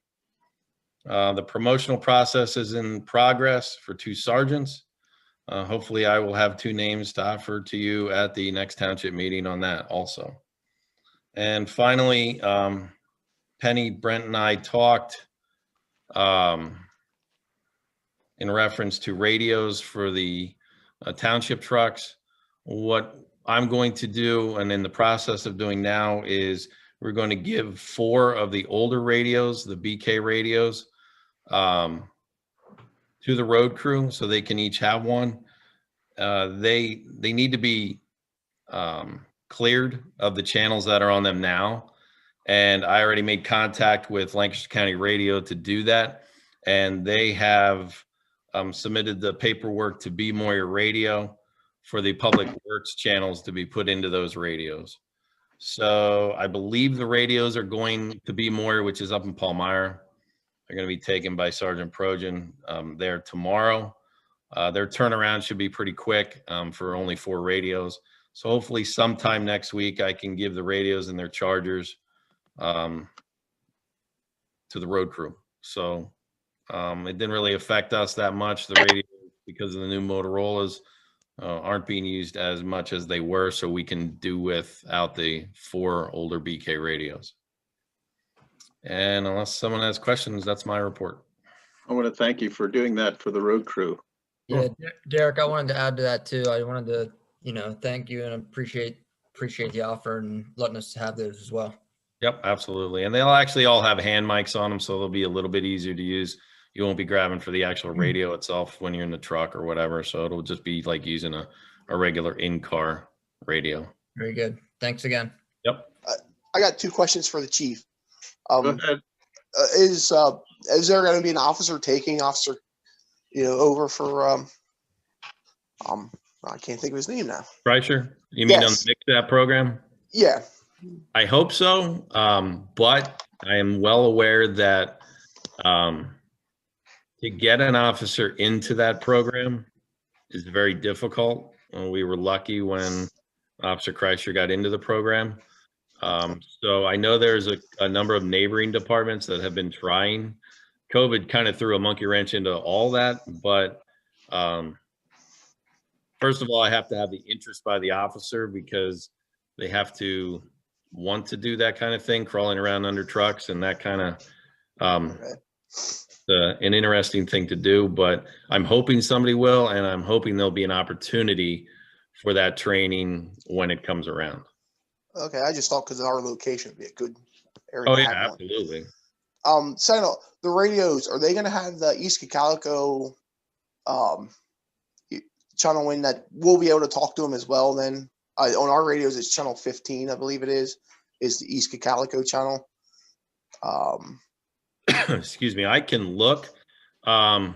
The promotional process is in progress for 2 sergeants. Hopefully I will have 2 names to offer to you at the next township meeting on that also. And finally, Penny, Brent, and I talked in reference to radios for the township trucks. What I'm going to do, and in the process of doing now, is we're going to give 4 of the older radios, the BK radios, to the road crew so they can each have one. They need to be cleared of the channels that are on them now. And I already made contact with Lancaster County Radio to do that. And they have submitted the paperwork to Be Moyer Radio for the public works channels to be put into those radios. So I believe the radios are going to Be Moyer, which is up in Palmyra. They're going to be taken by Sergeant Projan there tomorrow. Their turnaround should be pretty quick for only 4 radios. So hopefully sometime next week I can give the radios and their chargers to the road crew. So it didn't really affect us that much. The radios, because of the new Motorola's, aren't being used as much as they were, so we can do without the 4 older BK radios. And unless someone has questions, that's my report. I want to thank you for doing that for the road crew. Yeah, Derek, I wanted to add to that too. I wanted to, thank you and appreciate the offer and letting us have those as well. Yep, absolutely. And they'll actually all have hand mics on them, so they'll be a little bit easier to use. You won't be grabbing for the actual radio itself when you're in the truck or whatever. So it'll just be like using a regular in-car radio. Very good. Thanks again. Yep. I got 2 questions for the chief. Go ahead. Is there going to be an officer taking officer, over for I can't think of his name now. Kreischer? You mean Yes. on the MixApp program? Yeah. I hope so, but I am well aware that to get an officer into that program is very difficult. We were lucky when Officer Kreischer got into the program. So I know there's a number of neighboring departments that have been trying. COVID kind of threw a monkey wrench into all that, but first of all, I have to have the interest by the officer because they have to want to do that kind of thing, crawling around under trucks and that kind of an interesting thing to do. But I'm hoping somebody will, and I'm hoping there'll be an opportunity for that training when it comes around. Okay, I just thought because of our location would be a good area. Oh to yeah, have one. absolutely. Sentinel, the radios, are they going to have the East Cocalico channel in that we'll be able to talk to them as well? Then on our radios, it's channel 15, I believe it is the East Cocalico channel. Excuse me, I can look. I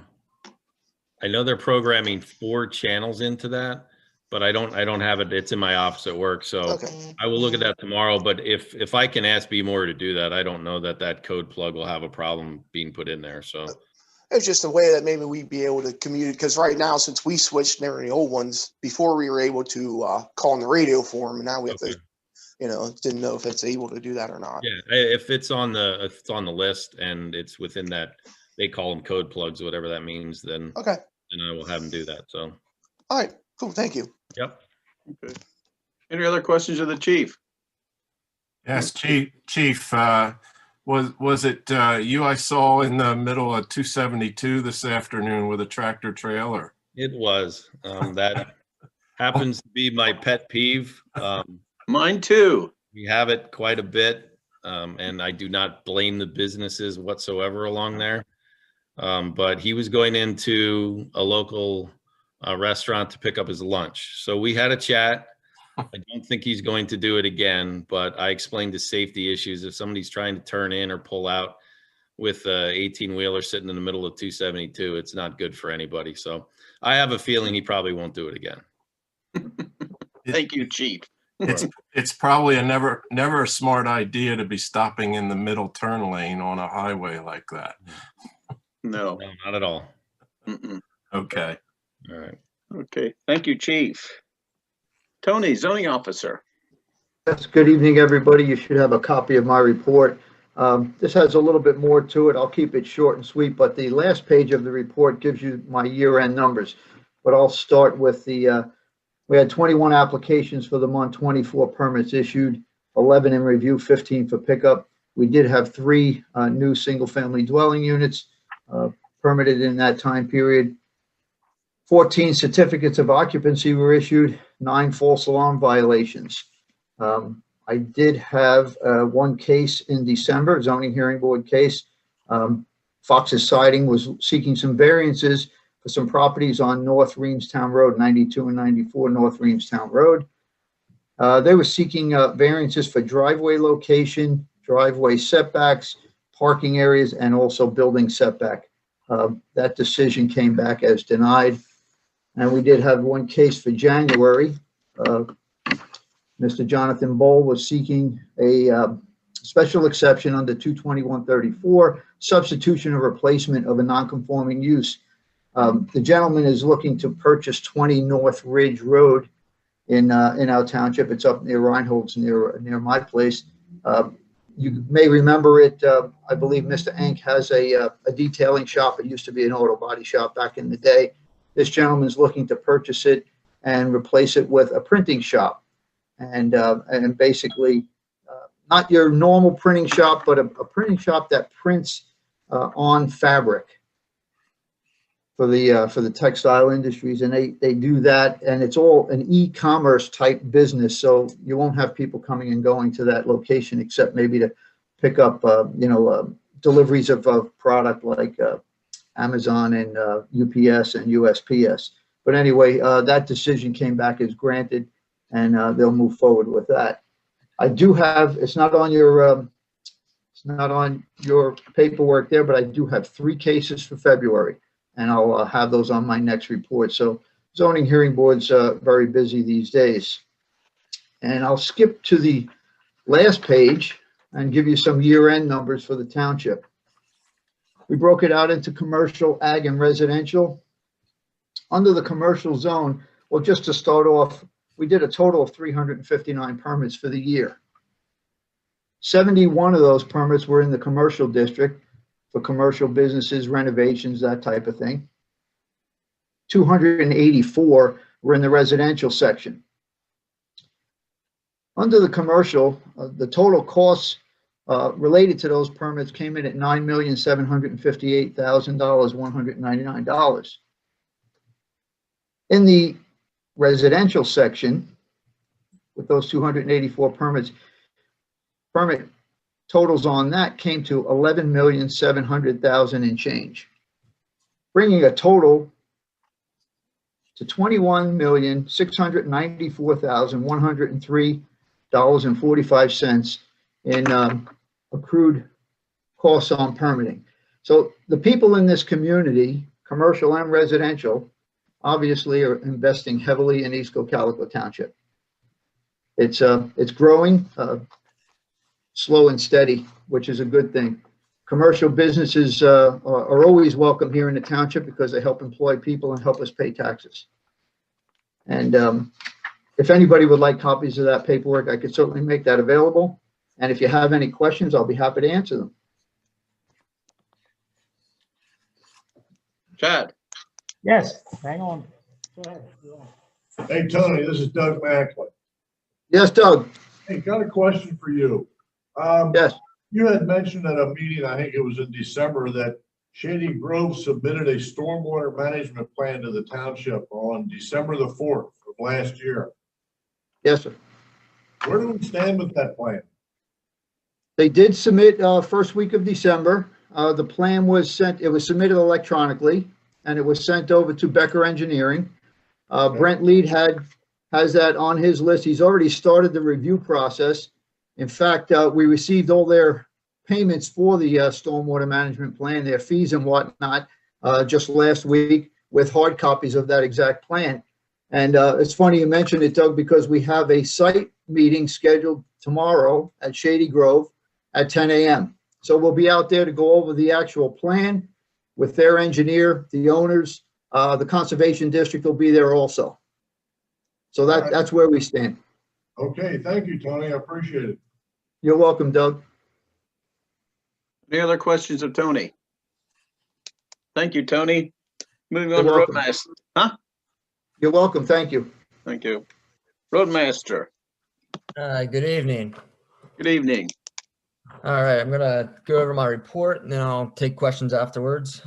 know they're programming 4 channels into that, but I don't have it. It's in my office at work, so okay. I will look at that tomorrow. But if I can ask B Moore to do that, I don't know that code plug will have a problem being put in there. So it's just a way that maybe we'd be able to communicate, because right now, since we switched and they're in the old ones, before we were able to call on the radio for them, and now we have to, didn't know if it's able to do that or not. Yeah, if it's on the list and it's within that, they call them code plugs, whatever that means, then okay, then I will have them do that. So all right, cool, thank you. Yep. Okay. Any other questions of the chief? Yes, Chief. Was it you I saw in the middle of 272 this afternoon with a tractor trailer? It was. That happens to be my pet peeve. Mine too. We have it quite a bit, and I do not blame the businesses whatsoever along there. But he was going into a local restaurant to pick up his lunch. So we had a chat. I don't think he's going to do it again, but I explained the safety issues. If somebody's trying to turn in or pull out with a 18-wheeler sitting in the middle of 272, it's not good for anybody. So I have a feeling he probably won't do it again. Thank you, Chief. It's probably never a smart idea to be stopping in the middle turn lane on a highway like that. No. No, not at all. Mm-mm. Okay. All right. Okay, thank you, Chief. Tony, zoning officer. Yes, good evening, everybody. You should have a copy of my report. This has a little bit more to it. I'll keep it short and sweet, but the last page of the report gives you my year-end numbers. But I'll start with we had 21 applications for the month, 24 permits issued, 11 in review, 15 for pickup. We did have 3 new single-family dwelling units permitted in that time period. 14 certificates of occupancy were issued, 9 false alarm violations. I did have 1 case in December, zoning hearing board case. Fox's Siding was seeking some variances for some properties on North Reamstown Road, 92 and 94 North Reamstown Road. They were seeking variances for driveway location, driveway setbacks, parking areas, and also building setback. That decision came back as denied. And we did have 1 case for January. Mr. Jonathan Bowl was seeking a special exception under 22134, substitution or replacement of a non-conforming use. The gentleman is looking to purchase 20 North Ridge Road in our township. It's up near Reinhold's, near my place. You may remember it. I believe Mr. Enck has a detailing shop. It used to be an auto body shop back in the day. This gentleman is looking to purchase it and replace it with a printing shop. And basically not your normal printing shop, but a printing shop that prints on fabric for the textile industries. And they do that, and it's all an e-commerce type business. So you won't have people coming and going to that location except maybe to pick up, deliveries of product like Amazon and UPS and USPS. But anyway, that decision came back as granted, and they'll move forward with that. I do have, it's not on your paperwork there, but I do have 3 cases for February, and I'll have those on my next report. So zoning hearing board's very busy these days. And I'll skip to the last page and give you some year-end numbers for the township. We broke it out into commercial, ag, and residential. Under the commercial zone, well, just to start off, we did a total of 359 permits for the year. 71 of those permits were in the commercial district for commercial businesses, renovations, that type of thing. 284 were in the residential section. Under the commercial, the total costs related to those permits came in at $9,758,199. In the residential section, with those 284 permits, permit totals on that came to $11,700,000 and change, bringing a total to $21,694,103.45 in accrued costs on permitting. So the people in this community, commercial and residential, obviously are investing heavily in East Cocalico Township. It's growing slow and steady, which is a good thing. Commercial businesses are always welcome here in the township because they help employ people and help us pay taxes. And if anybody would like copies of that paperwork, I could certainly make that available. And if you have any questions, I'll be happy to answer them. Chad. Yes, hang on. Hey, Tony, this is Doug Macklin. Yes, Doug. Hey, got a question for you. Yes. You had mentioned at a meeting, I think it was in December, that Shady Grove submitted a stormwater management plan to the township on December the 4th of last year. Yes, sir. Where do we stand with that plan? They did submit first week of December. The plan was sent, it was submitted electronically, and it was sent over to Becker Engineering. Brent Lead has that on his list. He's already started the review process. In fact, we received all their payments for the stormwater management plan, their fees and whatnot, just last week with hard copies of that exact plan. And it's funny you mentioned it, Doug, because we have a site meeting scheduled tomorrow at Shady Grove at 10 a.m. So we'll be out there to go over the actual plan with their engineer, the owners, the Conservation District will be there also. So that's where we stand. Okay, thank you, Tony. I appreciate it. You're welcome, Doug. Any other questions of Tony? Thank you, Tony. Moving on You're to welcome. Roadmaster. Huh? You're welcome. Thank you. Thank you. Roadmaster, Good evening. good evening. All right, I'm gonna go over my report and then I'll take questions afterwards.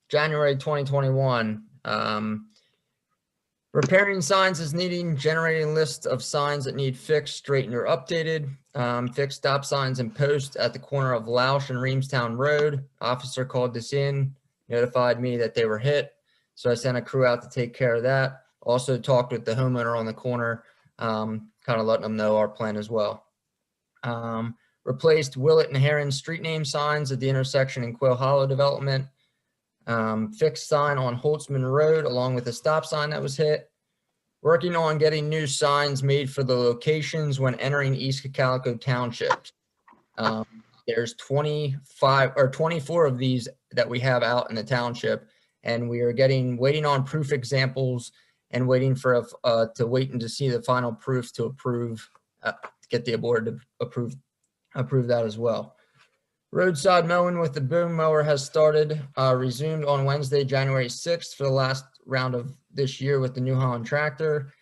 January 2021, repairing signs is needing, generating list of signs that need fixed, straightened, or updated. Fixed stop signs and posts at the corner of Lausch and Reamstown Road. Officer called this in, notified me that they were hit. So I sent a crew out to take care of that. Also talked with the homeowner on the corner, kind of letting them know our plan as well. Replaced Willett and Heron street name signs at the intersection in Quail Hollow development. Fixed sign on Holtzman Road along with a stop sign that was hit. Working on getting new signs made for the locations when entering East Cocalico Township. There's 25 or 24 of these that we have out in the township, and we are waiting on proof examples and waiting for waiting to see the final proof to approve, get the board to approve that as well. Roadside mowing with the boom mower has started, resumed on Wednesday, January 6th for the last round of this year with the New Holland tractor.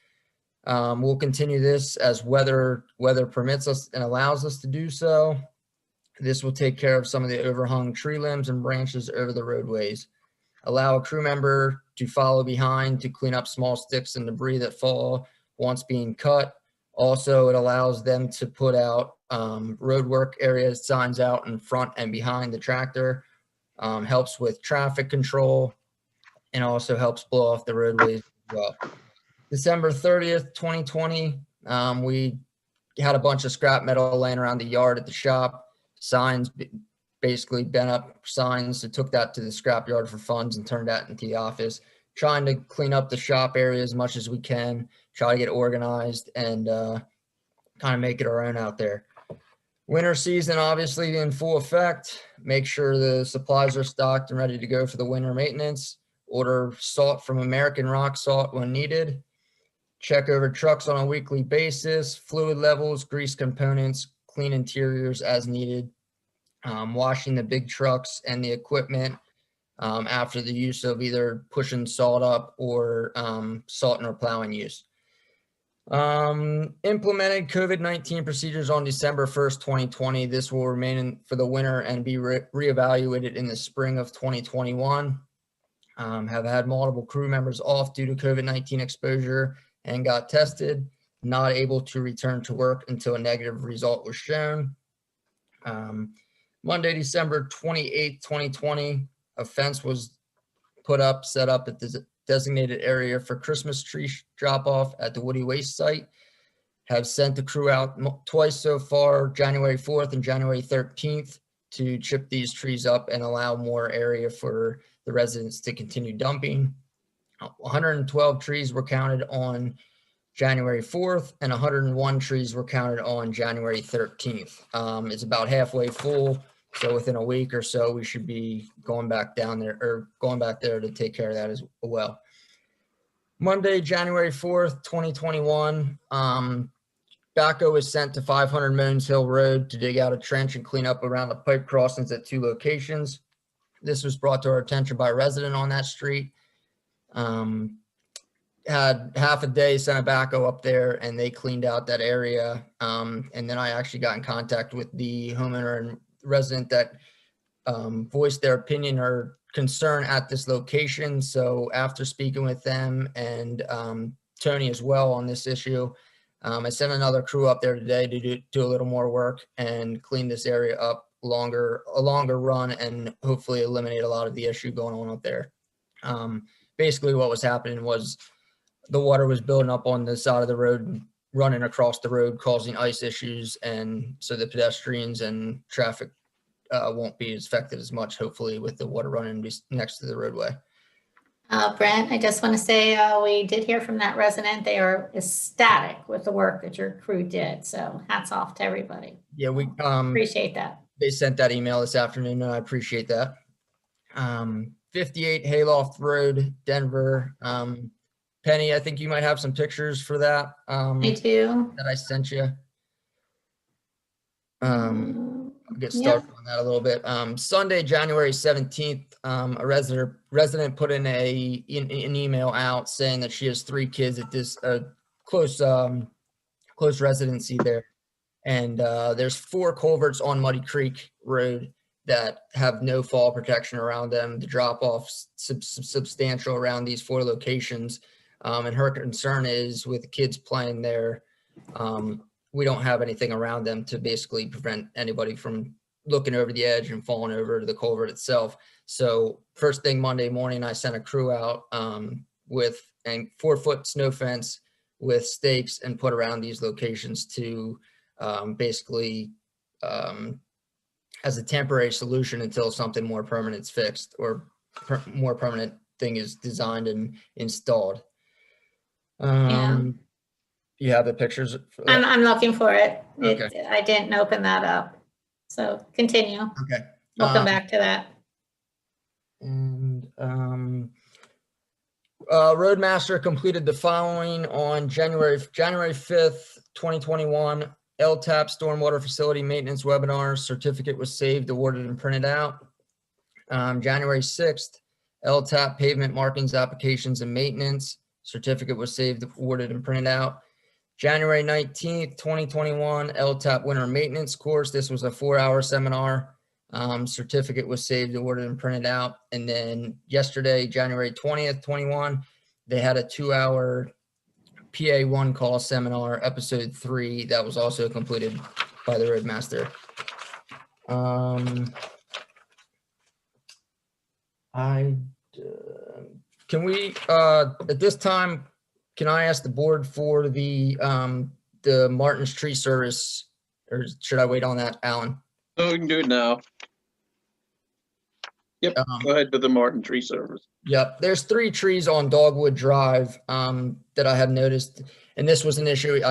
We'll continue this as weather permits us and allows us to do so. This will take care of some of the overhung tree limbs and branches over the roadways. Allow a crew member to follow behind to clean up small sticks and debris that fall once being cut. Also, it allows them to put out road work areas, signs out in front and behind the tractor. Helps with traffic control and also helps blow off the roadways as well. December 30th, 2020, we had a bunch of scrap metal laying around the yard at the shop. Signs, basically bent up signs. So took that to the scrap yard for funds and turned that into the office. Trying to clean up the shop area as much as we can, try to get organized and kind of make it our own out there. Winter season obviously in full effect. Make sure the supplies are stocked and ready to go for the winter maintenance. Order salt from American Rock Salt when needed. Check over trucks on a weekly basis, fluid levels, grease components, clean interiors as needed. Washing the big trucks and the equipment after the use of either pushing salt up or salt and or plowing use. Implemented COVID-19 procedures on December 1st, 2020. This will remain for the winter and be reevaluated in the spring of 2021. Have had multiple crew members off due to COVID-19 exposure and got tested, not able to return to work until a negative result was shown. Monday, December 28th, 2020, a fence was set up at the designated area for Christmas tree drop off at the Woody Waste site. Have sent the crew out twice so far, January 4th and January 13th, to chip these trees up and allow more area for the residents to continue dumping. 112 trees were counted on January 4th and 101 trees were counted on January 13th. It's about halfway full. So within a week or so, we should be going back down there or going back there to take care of that as well. Monday, January 4th, 2021, backhoe was sent to 500 Mones Hill Road to dig out a trench and clean up around the pipe crossings at 2 locations. This was brought to our attention by a resident on that street. Had half a day, sent a backhoe up there and they cleaned out that area. And then I actually got in contact with the homeowner and resident that voiced their opinion or concern at this location. So after speaking with them and Tony as well on this issue, I sent another crew up there today to do a little more work and clean this area up a longer run and hopefully eliminate a lot of the issue going on up there. Basically what was happening was the water was building up on the side of the road, running across the road, causing ice issues. And so the pedestrians and traffic won't be affected as much, hopefully, with the water running next to the roadway. Brent, I just want to say we did hear from that resident. They are ecstatic with the work that your crew did. So hats off to everybody. Yeah, we Appreciate that. they sent that email this afternoon, and I appreciate that. 58 Hayloft Road, Denver. Penny, I think you might have some pictures for that. I do. That I sent you. I'll get started on that a little bit. Sunday, January 17th, a resident put in an email out saying that she has 3 kids at this close residency there. And there's 4 culverts on Muddy Creek Road that have no fall protection around them. The drop off substantial around these 4 locations. And her concern is with the kids playing there, we don't have anything around them to basically prevent anybody from looking over the edge and falling over to the culvert itself. So first thing Monday morning, I sent a crew out with a 4-foot snow fence with stakes and put around these locations to basically as a temporary solution until something more permanent is fixed or more permanent thing is designed and installed. You have the pictures? I'm looking for it. Okay. I didn't open that up. So continue. Okay. We'll come back to that. And Roadmaster completed the following on January 5th, 2021. LTAP Stormwater Facility Maintenance Webinar certificate was saved, awarded, and printed out. January 6th, LTAP Pavement Markings Applications and Maintenance certificate was saved, awarded, and printed out. January 19th, 2021, LTAP Winter Maintenance Course. This was a 4-hour seminar. Certificate was saved, awarded, and printed out. And then yesterday, January 20th, 21, they had a 2-hour PA 1 call seminar, episode 3, that was also completed by the Roadmaster. Can we, at this time, can I ask the board for the Martin's Tree Service, or should I wait on that, Alan? No, we can do it now. Yep, go ahead with the Martin Tree Service. Yep, there's 3 trees on Dogwood Drive that I have noticed, and this was an issue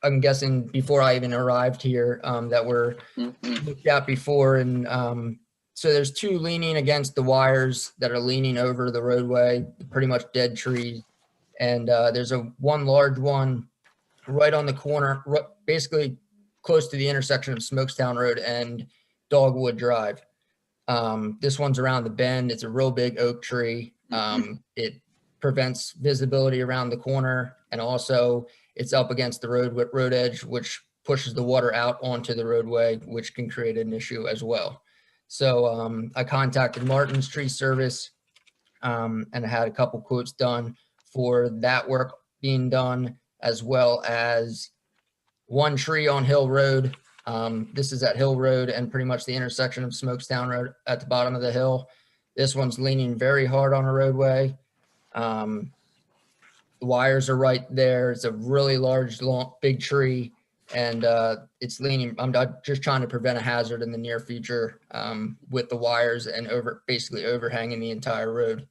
I'm guessing before I even arrived here that were looked at before, and so there's 2 leaning against the wires that are leaning over the roadway, pretty much dead trees. And there's one large one right on the corner, basically close to the intersection of Smokestown Road and Dogwood Drive. This one's around the bend. It's a real big oak tree. It prevents visibility around the corner, and also it's up against the road edge, which pushes the water out onto the roadway, which can create an issue as well. So I contacted Martin's Tree Service and I had a couple quotes done for that work being done, as well as 1 tree on Hill Road. This is at Hill Road and pretty much the intersection of Smokestown Road at the bottom of the hill. This one's leaning very hard on a roadway. The wires are right there. It's a really large, big tree, and it's leaning. I'm just trying to prevent a hazard in the near future with the wires and basically overhanging the entire road.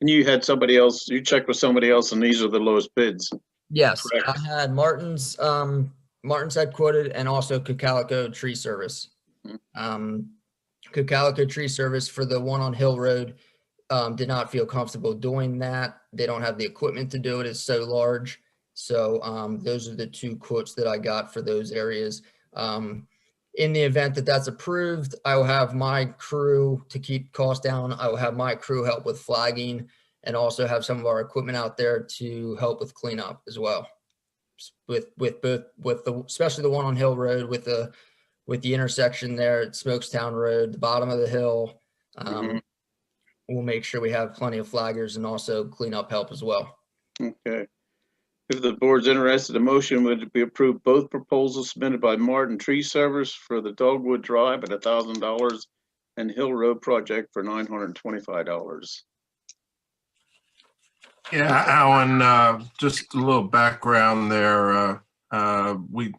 And you had somebody else, you checked with somebody else, and these are the lowest bids. Yes, correct? I had Martin's had quoted, and also Cocalico Tree Service. Cocalico Tree Service for the one on Hill Road did not feel comfortable doing that. They don't have the equipment to do it. It's so large. So those are the 2 quotes that I got for those areas. In the event that that's approved, I will have my crew, to keep costs down, I will have my crew help with flagging and also have some of our equipment out there to help with cleanup as well. Especially the one on Hill Road with the intersection there at Smokestown Road, the bottom of the hill. We'll make sure we have plenty of flaggers and also cleanup help as well. Okay. If the board's interested, a motion would be approved both proposals submitted by Martin Tree Service for the Dogwood Drive at $1,000 and Hill Road project for $925. Yeah, Alan, just a little background there. We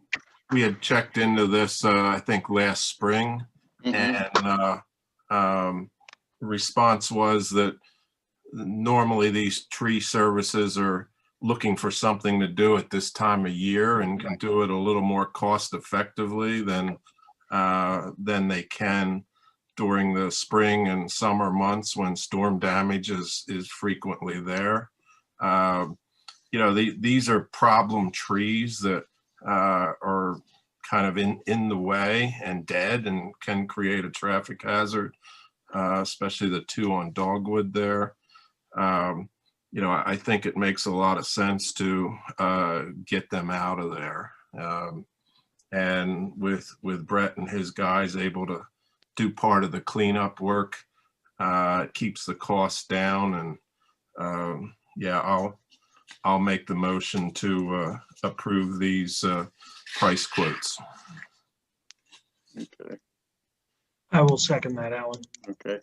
had checked into this, I think last spring, and response was that normally these tree services are looking for something to do at this time of year and can do it a little more cost effectively than they can during the spring and summer months when storm damage is frequently there. These are problem trees that are kind of in the way and dead and can create a traffic hazard, especially the two on Dogwood there. I think it makes a lot of sense to get them out of there. And with Brett and his guys able to do part of the cleanup work, it keeps the costs down. And I'll make the motion to approve these price quotes. Okay. I will second that, Alan. Okay.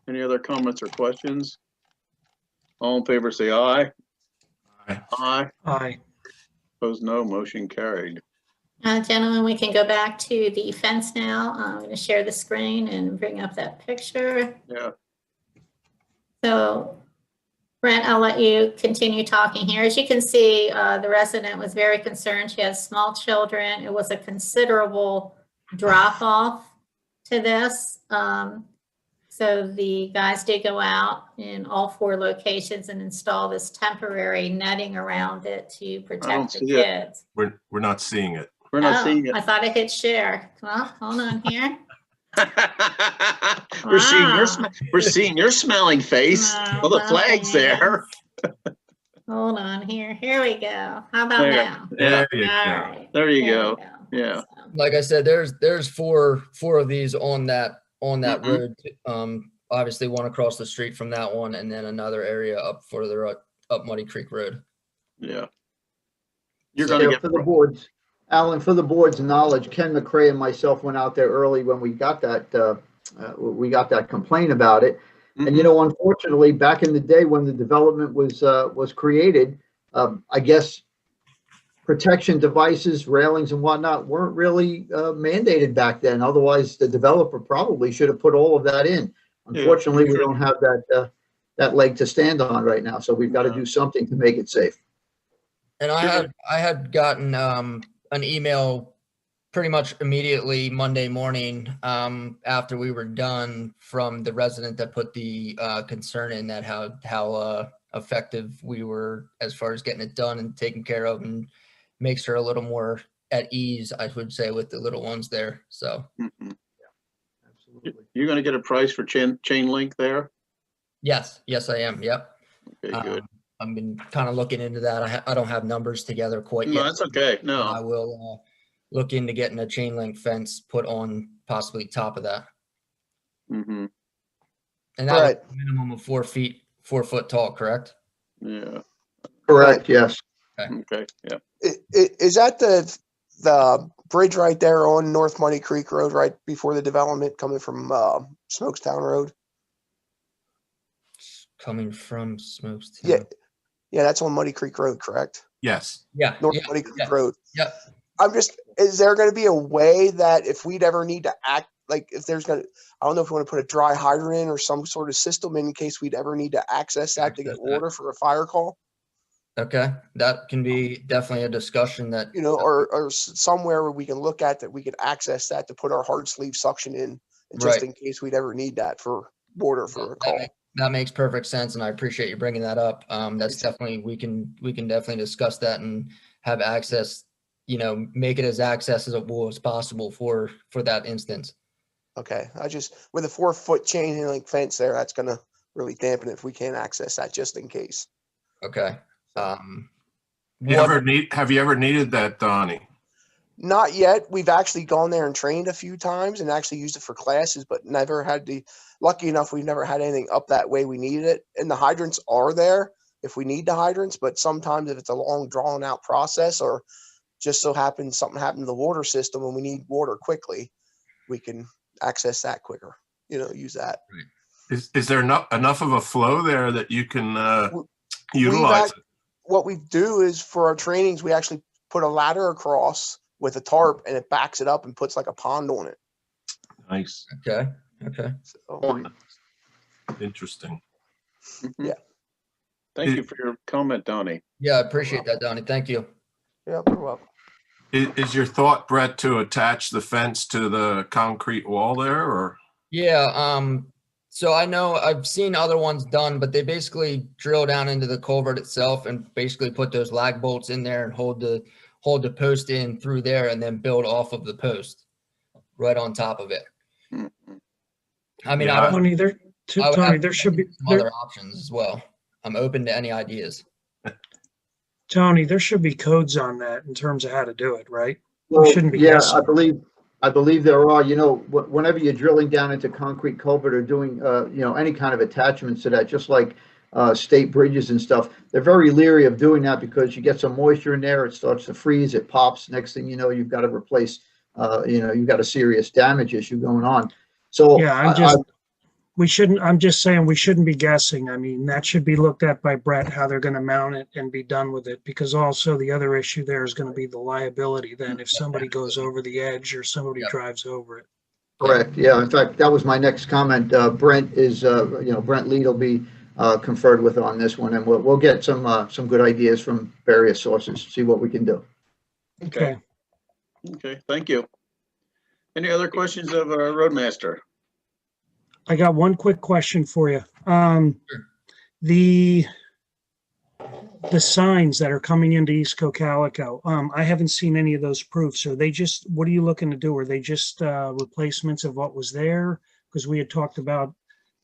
Any other comments or questions? All in favor, say aye. Aye. Aye. Aye. Opposed, no. Motion carried. Gentlemen, we can go back to the fence now. I'm going to share the screen and bring up that picture. Yeah. So, Brent, I'll let you continue talking here. As you can see, the resident was very concerned. She has small children. It was a considerable drop off to this. So the guys did go out in all 4 locations and install this temporary netting around it to protect the kids. We're not seeing it. We're not seeing it. I thought I hit share. Well, hold on here. We're seeing your smiling face. Well, the flag's there. Hold on here. Here we go. How about There. now? There you All go. right. There you There go. we go. Yeah. Like I said, there's four of these on that road. Obviously one across the street from that one, and then another area up further up Muddy Creek Road. Yeah. You're gonna get for the boards, Alan, for the board's knowledge, Ken McCray and myself went out there early when we got that complaint about it. And unfortunately, back in the day when the development was created, I guess protection devices, railings and whatnot weren't really mandated back then. Otherwise, the developer probably should have put all of that in. Unfortunately, we don't have that leg to stand on right now. So we've got to do something to make it safe. And I had gotten an email pretty much immediately Monday morning after we were done from the resident that put the concern in that how effective we were as far as getting it done and taken care of, and makes her a little more at ease, I would say, with the little ones there. So you're going to get a price for chain link there? yes, I am. Yep. Okay, good. I've been kind of looking into that. I don't have numbers together quite yet. No, that's okay. No, I will look into getting a chain link fence put on possibly top of that. Mm-hmm. And that was a minimum of 4 foot tall, correct? Yeah. Correct. Yes. Okay. Yeah. Is that the bridge right there on North Muddy Creek Road, right before the development, coming from Smokestown Road? Coming from Smokestown. Yeah. Yeah, that's on Muddy Creek Road, correct? Yes. Yeah. North Muddy Creek Road. Yep. Is there going to be a way that if we'd ever need to act, like if there's I don't know if we want to put a dry hydrant or some sort of system in case we'd ever need to access that to get water for a fire call? Okay, that can be definitely a discussion that, or somewhere where we can look at that we can access that to put our hard sleeve suction in, just in case we'd ever need that for water for a call. That makes perfect sense, and I appreciate you bringing that up. That's definitely, we can definitely discuss that and have access, make it as accessible as possible for that instance. Okay, with a 4 foot chain link fence there, that's going to really dampen it if we can't access that, just in case. Okay. Have you ever needed that, Donnie? Not yet. We've actually gone there and trained a few times and actually used it for classes, but never had lucky enough, we've never had anything up that way we needed it. And the hydrants are there if we need the hydrants, but sometimes if it's a long drawn out process or just so happens something happened to the water system and we need water quickly, we can access that quicker, use that. Is there enough of a flow there that you can utilize it? What we do is for our trainings, we actually put a ladder across with a tarp and it backs it up and puts like a pond on it. Nice. Okay. Okay. So, Interesting. yeah. Thank you for your comment, Donnie. Yeah, I appreciate that, Donnie. Thank you. Yeah, you're welcome. Is your thought, Brett, to attach the fence to the concrete wall there, or? Yeah, so I know I've seen other ones done, but they basically drill down into the culvert itself and basically put those lag bolts in there and hold the post in through there and then build off of the post right on top of it. I mean, Yeah, I don't. Tony, there, I would Tony, have there should be, some other options as well. I'm open to any ideas. Tony, there should be codes on that in terms of how to do it, right? We Well, shouldn't be yeah, guessing. I believe there are, whenever you're drilling down into concrete culvert or doing, any kind of attachments to that, just like state bridges and stuff, they're very leery of doing that because you get some moisture in there, it starts to freeze, it pops. Next thing you know, you've got to replace, you've got a serious damage issue going on. So Yeah, I'm just saying we shouldn't be guessing. I mean, that should be looked at by Brett, how they're going to mount it and be done with it. Because also the other issue there is going to be the liability then if somebody goes over the edge or somebody drives over it. Correct. Yeah. In fact, that was my next comment. Brent Lead will be conferred with on this one, and we'll get some good ideas from various sources. See what we can do. Okay. Okay, thank you. Any other questions of our roadmaster? I got one quick question for you. The signs that are coming into East Cocalico, I haven't seen any of those proofs. Are they just, what are you looking to do? Are they just replacements of what was there? Because we had talked about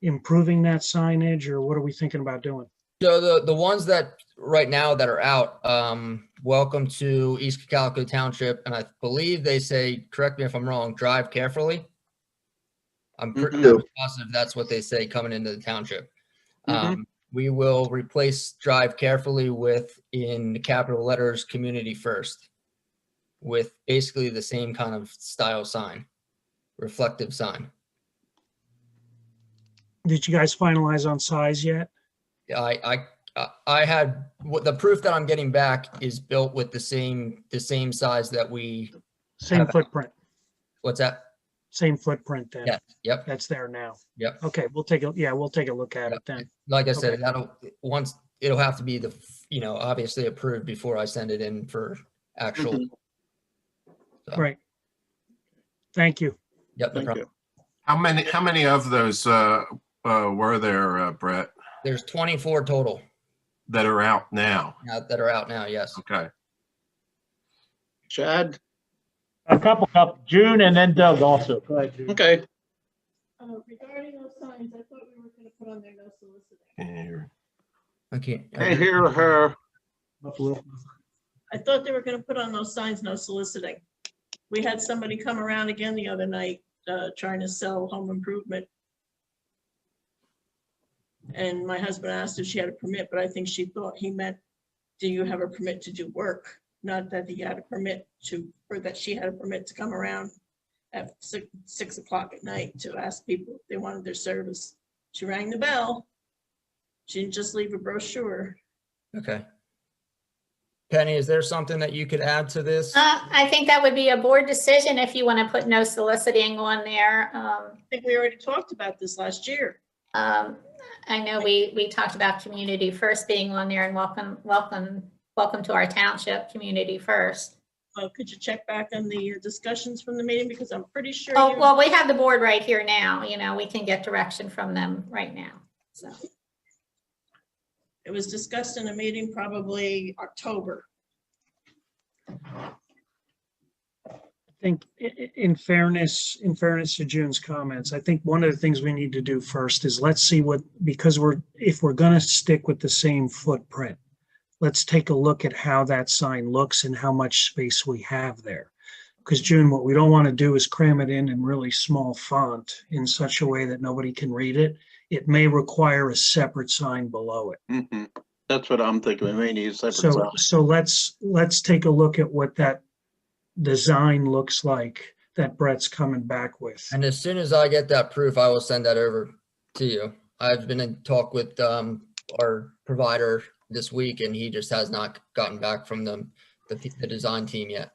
improving that signage, or what are we thinking about doing? So the ones that right now that are out, welcome to East Cocalico Township, and I believe they say, correct me if I'm wrong, drive carefully. I'm pretty positive that's what they say coming into the township. We will replace drive carefully with, in capital letters, community first, with basically the same kind of style sign, reflective sign. Did you guys finalize on size yet? I had the proof that I'm getting back is built with the same size that we Same footprint. What's that? Same footprint then. Yeah. Yep. That's there now. Yep. Okay, we'll take a look at it then. Like I said, Okay. It'll have to be obviously approved before I send it in for actual. Right. Thank you. Yep. No problem. How many of those were there, Brett? There's 24 total. That are out now? That are out now, yes. Okay. Chad? A couple, June and then Doug also. Go ahead, June. Okay. Regarding those signs, I thought we were going to put on there no soliciting. Okay. Can't hear her. I thought they were going to put on those signs, no soliciting. We had somebody come around again the other night trying to sell home improvement. And my husband asked if she had a permit, but I think she thought he meant, do you have a permit to do work? Not that he had a permit to, or that she had a permit to come around at 6 o'clock at night to ask people if they wanted their service. She rang the bell. She didn't just leave a brochure. Okay. Penny, is there something that you could add to this? I think that would be a board decision if you want to put no soliciting on there. I think we already talked about this last year. I know we talked about community first being on there, and welcome to our township, community first. Well, could you check back on the discussions from the meeting, because I'm pretty sure. Oh, well, we have the board right here now. We can get direction from them right now. So it was discussed in a meeting probably October. I think in fairness to June's comments, I think one of the things we need to do first is let's see because if we're going to stick with the same footprint, let's take a look at how that sign looks and how much space we have there. Because June, what we don't want to do is cram it in really small font in such a way that nobody can read it. It may require a separate sign below it. That's what I'm thinking. We may need a separate sign. So let's take a look at what that design looks like that Brett's coming back with. And as soon as I get that proof, I will send that over to you. I've been in talk with our provider this week, and he just has not gotten back from the design team yet.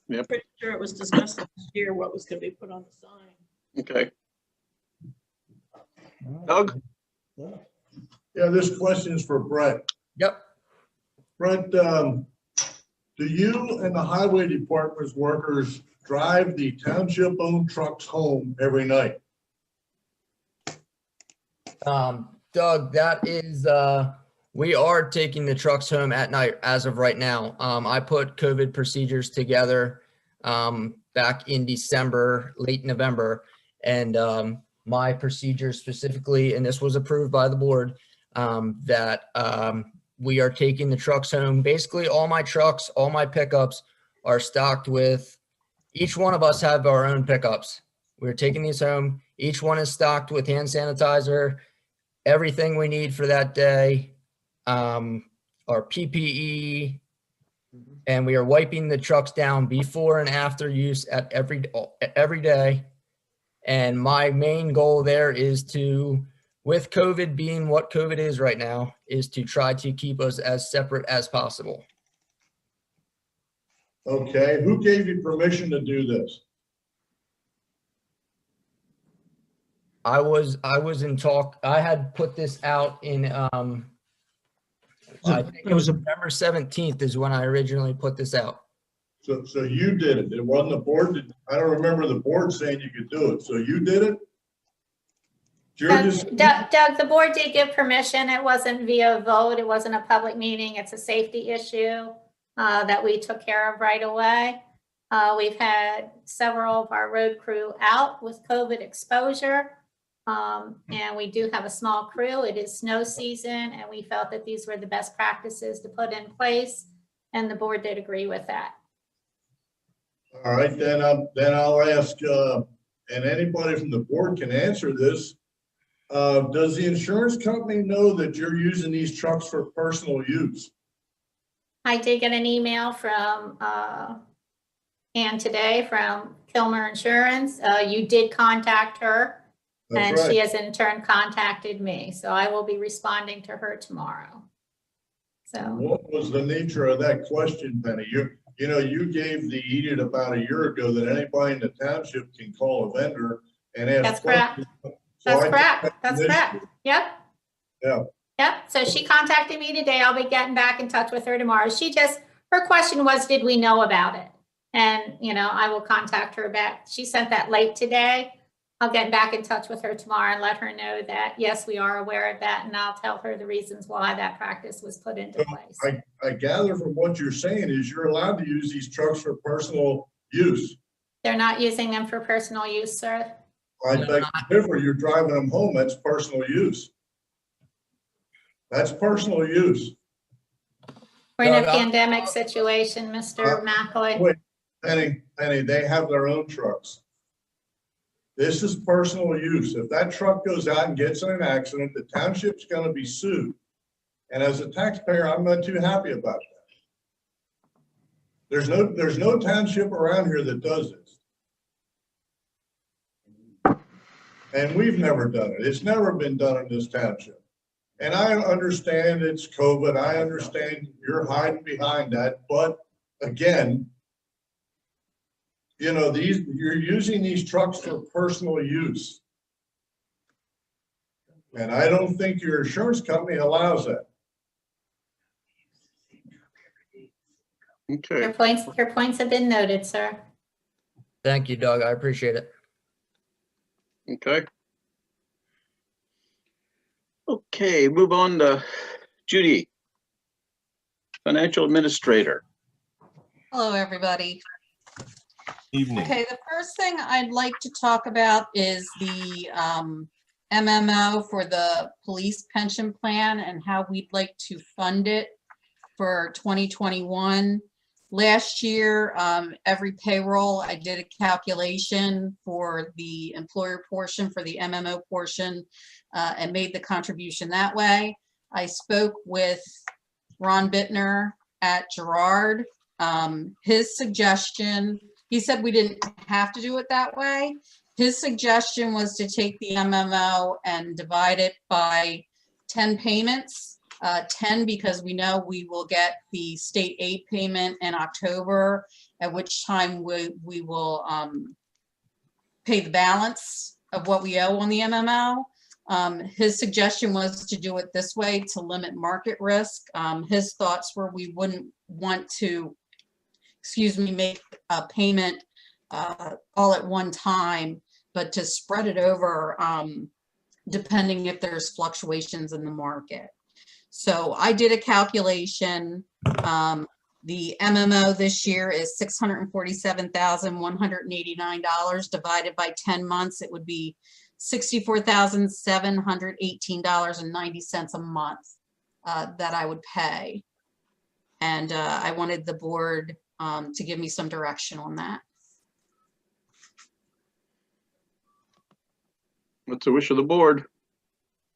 Yep. Pretty sure it was discussed last year what was gonna be put on the sign. Okay. Doug? Yeah, this question is for Brett. Yep. Brett, do you and the highway department's workers drive the township-owned trucks home every night? Doug, that is, we are taking the trucks home at night as of right now. I put COVID procedures together back in December, late November, and my procedure specifically, and this was approved by the board, that we are taking the trucks home. Basically, all my trucks, all my pickups are stocked with, each one of us have our own pickups. We're taking these home. Each one is stocked with hand sanitizer, everything we need for that day, our PPE, and we are wiping the trucks down before and after use at every day. And my main goal there is to, with COVID being what COVID is right now, is to try to keep us as separate as possible. Okay, who gave you permission to do this? I was in talk. I had put this out in I think it was November 17th is when I originally put this out. So you did it. It wasn't the board. I don't remember the board saying you could do it. So you did it? Doug, the board did give permission. It wasn't via vote. It wasn't a public meeting. It's a safety issue that we took care of right away. We've had several of our road crew out with COVID exposure. And we do have a small crew. It is snow season, and we felt that these were the best practices to put in place, and the board did agree with that. All right, then I'll ask, and anybody from the board can answer this. Does the insurance company know that you're using these trucks for personal use? I did get an email from Ann today from Kilmer Insurance. You did contact her. And she has in turn contacted me, so I will be responding to her tomorrow. So what was the nature of that question, Penny? You know, you gave the edict about a year ago that anybody in the township can call a vendor and ask. That's correct. That's correct. That's correct. Yep. Yeah. Yep. So she contacted me today. I'll be getting back in touch with her tomorrow. Her question was, did we know about it? And, you know, I will contact her back. She sent that late today. I'll get back in touch with her tomorrow and let her know that, yes, we are aware of that. And I'll tell her the reasons why that practice was put into place. I gather from what you're saying is you're allowed to use these trucks for personal use. They're not using them for personal use, sir. I beg to differ. You're driving them home. That's personal use. That's personal use. We're in a pandemic situation, Mr. McAuley. Wait, Penny, they have their own trucks. This is personal use. If that truck goes out and gets in an accident, the township's going to be sued. And as a taxpayer, I'm not too happy about that. There's no township around here that does this. And we've never done it. It's never been done in this township. And I understand it's COVID. I understand you're hiding behind that. But again, you know, you're using these trucks for personal use. And I don't think your insurance company allows that. Okay. Your points have been noted, sir. Thank you, Doug. I appreciate it. Okay. Okay, move on to Judy, Financial Administrator. Hello, everybody. Evening. Okay, the first thing I'd like to talk about is the MMO for the police pension plan and how we'd like to fund it for 2021. Last year, every payroll, I did a calculation for the employer portion, for the MMO portion, and made the contribution that way. I spoke with Ron Bittner at Gerard. His suggestion, he said we didn't have to do it that way. His suggestion was to take the MMO and divide it by 10 payments 10 because we know we will get the state aid payment in October, at which time we will pay the balance of what we owe on the MMO. His suggestion was to do it this way to limit market risk. His thoughts were we wouldn't want to, make a payment all at one time, but to spread it over depending if there's fluctuations in the market. So I did a calculation. The MMO this year is $647,189 divided by 10 months. It would be $64,718.90 a month that I would pay. And I wanted the board to give me some direction on that. What's the wish of the board? I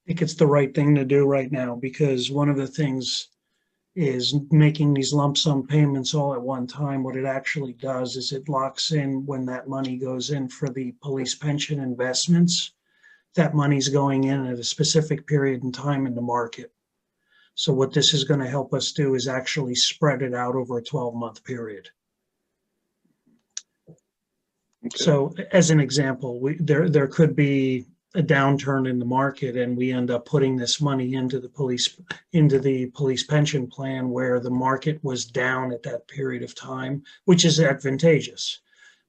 think it's the right thing to do right now, because one of the things is making these lump sum payments all at one time. What it actually does is it locks in when that money goes in for the police pension investments. That money's going in at a specific period in time in the market. So what this is going to help us do is actually spread it out over a 12-month period. Okay. So as an example, there could be a downturn in the market and we end up putting this money into the police pension plan where the market was down at that period of time, which is advantageous.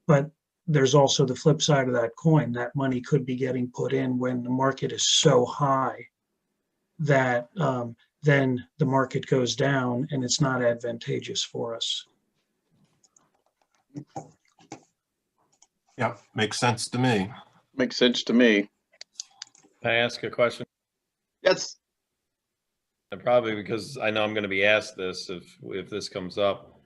But there's also the flip side of that coin. That money could be getting put in when the market is so high that then the market goes down and it's not advantageous for us. Yeah, makes sense to me. Makes sense to me. Can I ask a question? Yes. And probably because I know I'm going to be asked this if this comes up.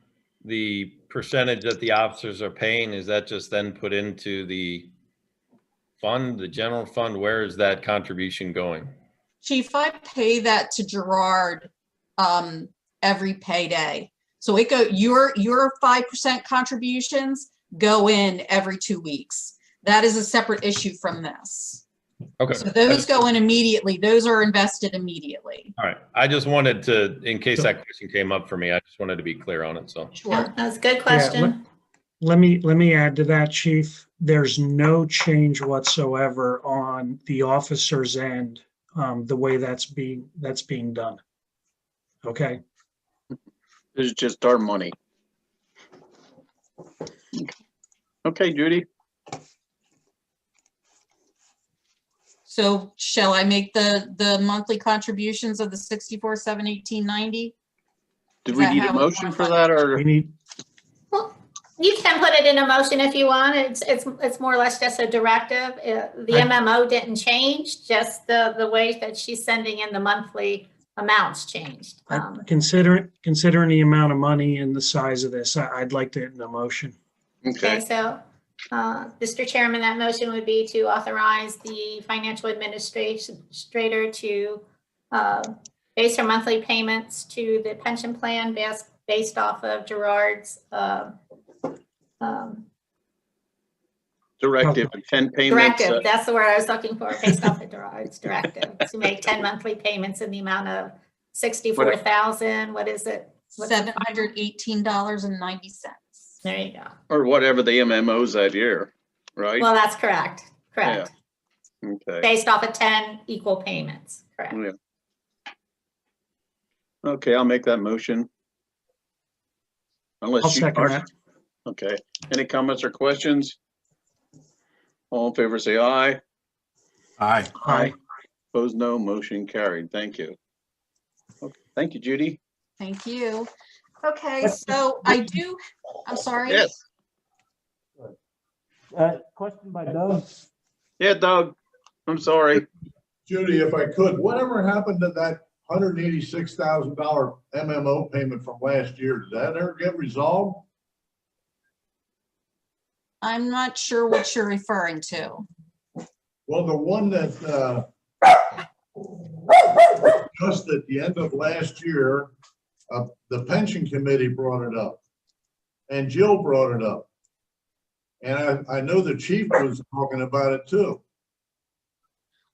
The percentage that the officers are paying, is that just then put into the fund, the general fund? Where is that contribution going? Chief, I pay that to Gerard every payday. So it your 5% contributions go in every 2 weeks. That is a separate issue from this. Okay. So those go in immediately. Those are invested immediately. All right. I just wanted to, in case that question came up for me, I just wanted to be clear on it. So Sure. That's a good question. Let me add to that, Chief. There's no change whatsoever on the officer's end, the way that's being done. Okay. This is just our money. Okay, Judy. So shall I make the monthly contributions of the 64,718.90? Did we need a motion for that, or? We need. Well, you can put it in a motion if you want. It's more or less just a directive. The MMO didn't change, just the way that she's sending in the monthly amounts changed. Considering the amount of money and the size of this, I'd like to hit a motion. Okay, so Mr. Chairman, that motion would be to authorize the financial administrator to base her monthly payments to the pension plan based off of Gerard's Directive, 10 payments. directive. That's the word I was looking for, based off of Gerard's directive to make 10 monthly payments in the amount of 64,000. What is it? $718.90. There you go. Or whatever the MMO's that year, right? Well, that's correct. Correct. Yeah. Okay. Based off of 10 equal payments. Correct. Yeah. Okay, I'll make that motion. I'll Unless you second are. that. Okay. Any comments or questions? All in favor, say aye. Aye. Aye. Opposed, no. Motion carried. Thank you. Okay. Thank you, Judy. Thank you. Okay, so I'm sorry. Yes. Question by Doug. Yeah, Doug. I'm sorry. Judy, if I could, whatever happened to that $186,000 MMO payment from last year? Did that ever get resolved? I'm not sure what you're referring to. Well, the one that just at the end of last year, the pension committee brought it up, and Jill brought it up, and I know the chief was talking about it too.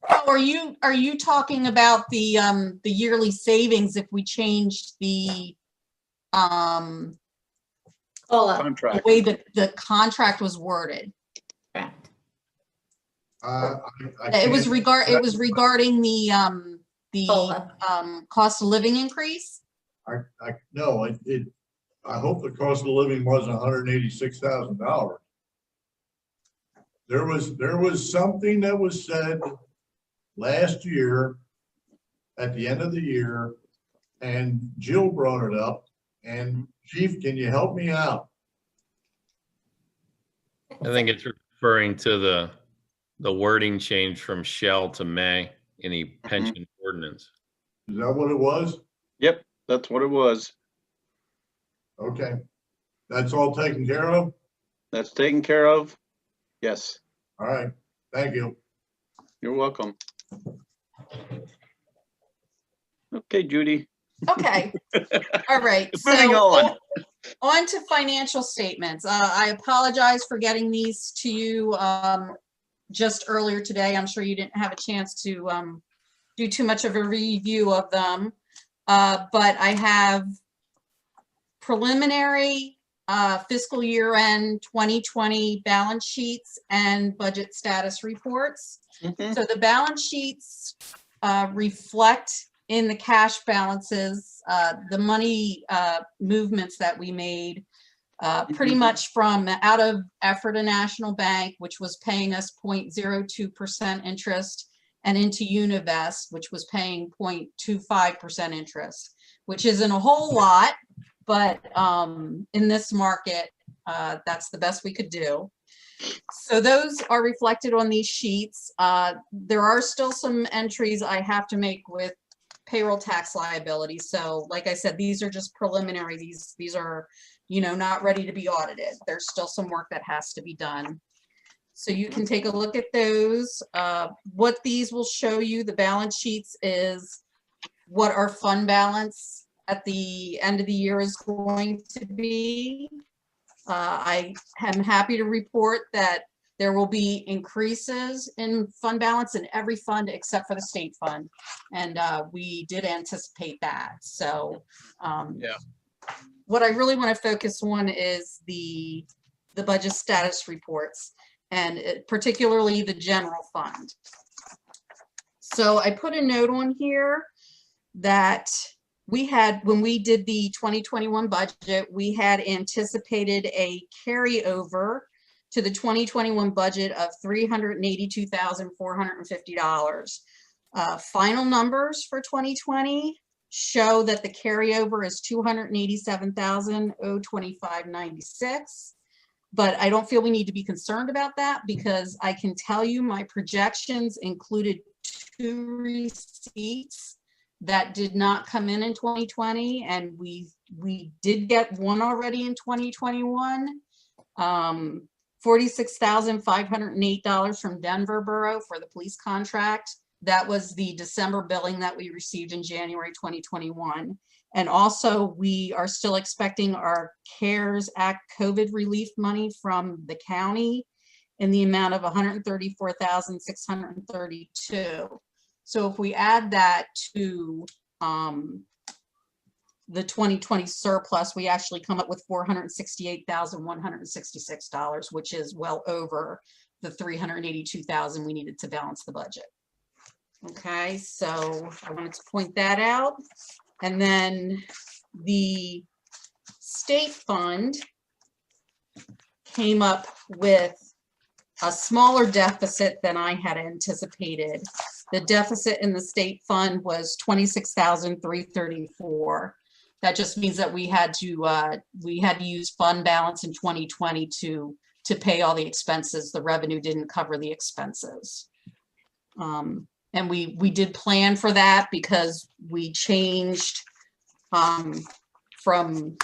Oh, are you talking about the yearly savings if we changed the Contract. way that the contract was worded? Correct. It was regarding the cost of living increase. No, I hope the cost of living wasn't $186,000. There was something that was said last year at the end of the year, and Jill brought it up. And Chief, can you help me out? I think it's referring to the wording change from shall to may in the pension ordinance. Is that what it was? Yep, that's what it was. Okay. That's all taken care of? That's taken care of. Yes. All right. Thank you. You're welcome. Okay, Judy. Okay. All right. Moving on. On to financial statements. I apologize for getting these to you just earlier today. I'm sure you didn't have a chance to do too much of a review of them. But I have preliminary fiscal year end 2020 balance sheets and budget status reports. So the balance sheets reflect in the cash balances, the money movements that we made pretty much from out of Ephrata National Bank, which was paying us 0.02% interest, and into Univest, which was paying 0.25% interest, which isn't a whole lot, but in this market, that's the best we could do. So those are reflected on these sheets. There are still some entries I have to make with payroll tax liability. So like I said, these are just preliminary. These are, you know, not ready to be audited. There's still some work that has to be done. So you can take a look at those. What these will show you, the balance sheets, is what our fund balance at the end of the year is going to be. I am happy to report that there will be increases in fund balance in every fund except for the state fund. And we did anticipate that. So yeah. What I really want to focus on is the budget status reports, and particularly the general fund. So I put a note on here that we had, when we did the 2021 budget, we had anticipated a carryover to the 2021 budget of $382,450. Final numbers for 2020 show that the carryover is $287,025.96. But I don't feel we need to be concerned about that, because I can tell you my projections included 2 receipts that did not come in 2020, and we did get one already in 2021. $46,508 from Denver Borough for the police contract. That was the December billing that we received in January 2021. And also, we are still expecting our CARES Act COVID relief money from the county in the amount of $134,632. So if we add that to the 2020 surplus, we actually come up with $468,166, which is well over the $382,000 we needed to balance the budget. Okay, so I wanted to point that out. And then the state fund came up with a smaller deficit than I had anticipated. The deficit in the state fund was $26,334. That just means that we had to use fund balance in 2020 to pay all the expenses. The revenue didn't cover the expenses. And we did plan for that, because we changed from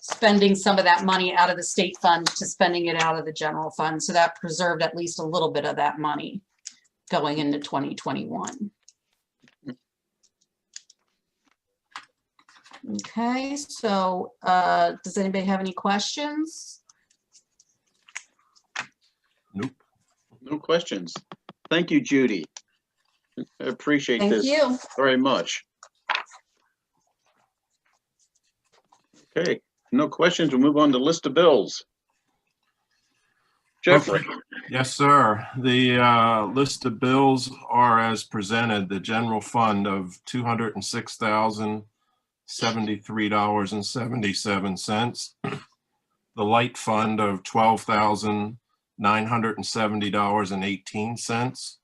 spending some of that money out of the state fund to spending it out of the general fund. So that preserved at least a little bit of that money going into 2021. Okay, so does anybody have any questions? Nope. No questions. Thank you, Judy. I appreciate Thank this you. very much. Okay, no questions. We'll move on to list of bills. Jeffrey. Okay. Yes, sir. The list of bills are as presented. The general fund of $206,073.77. The light fund of $12,970.18.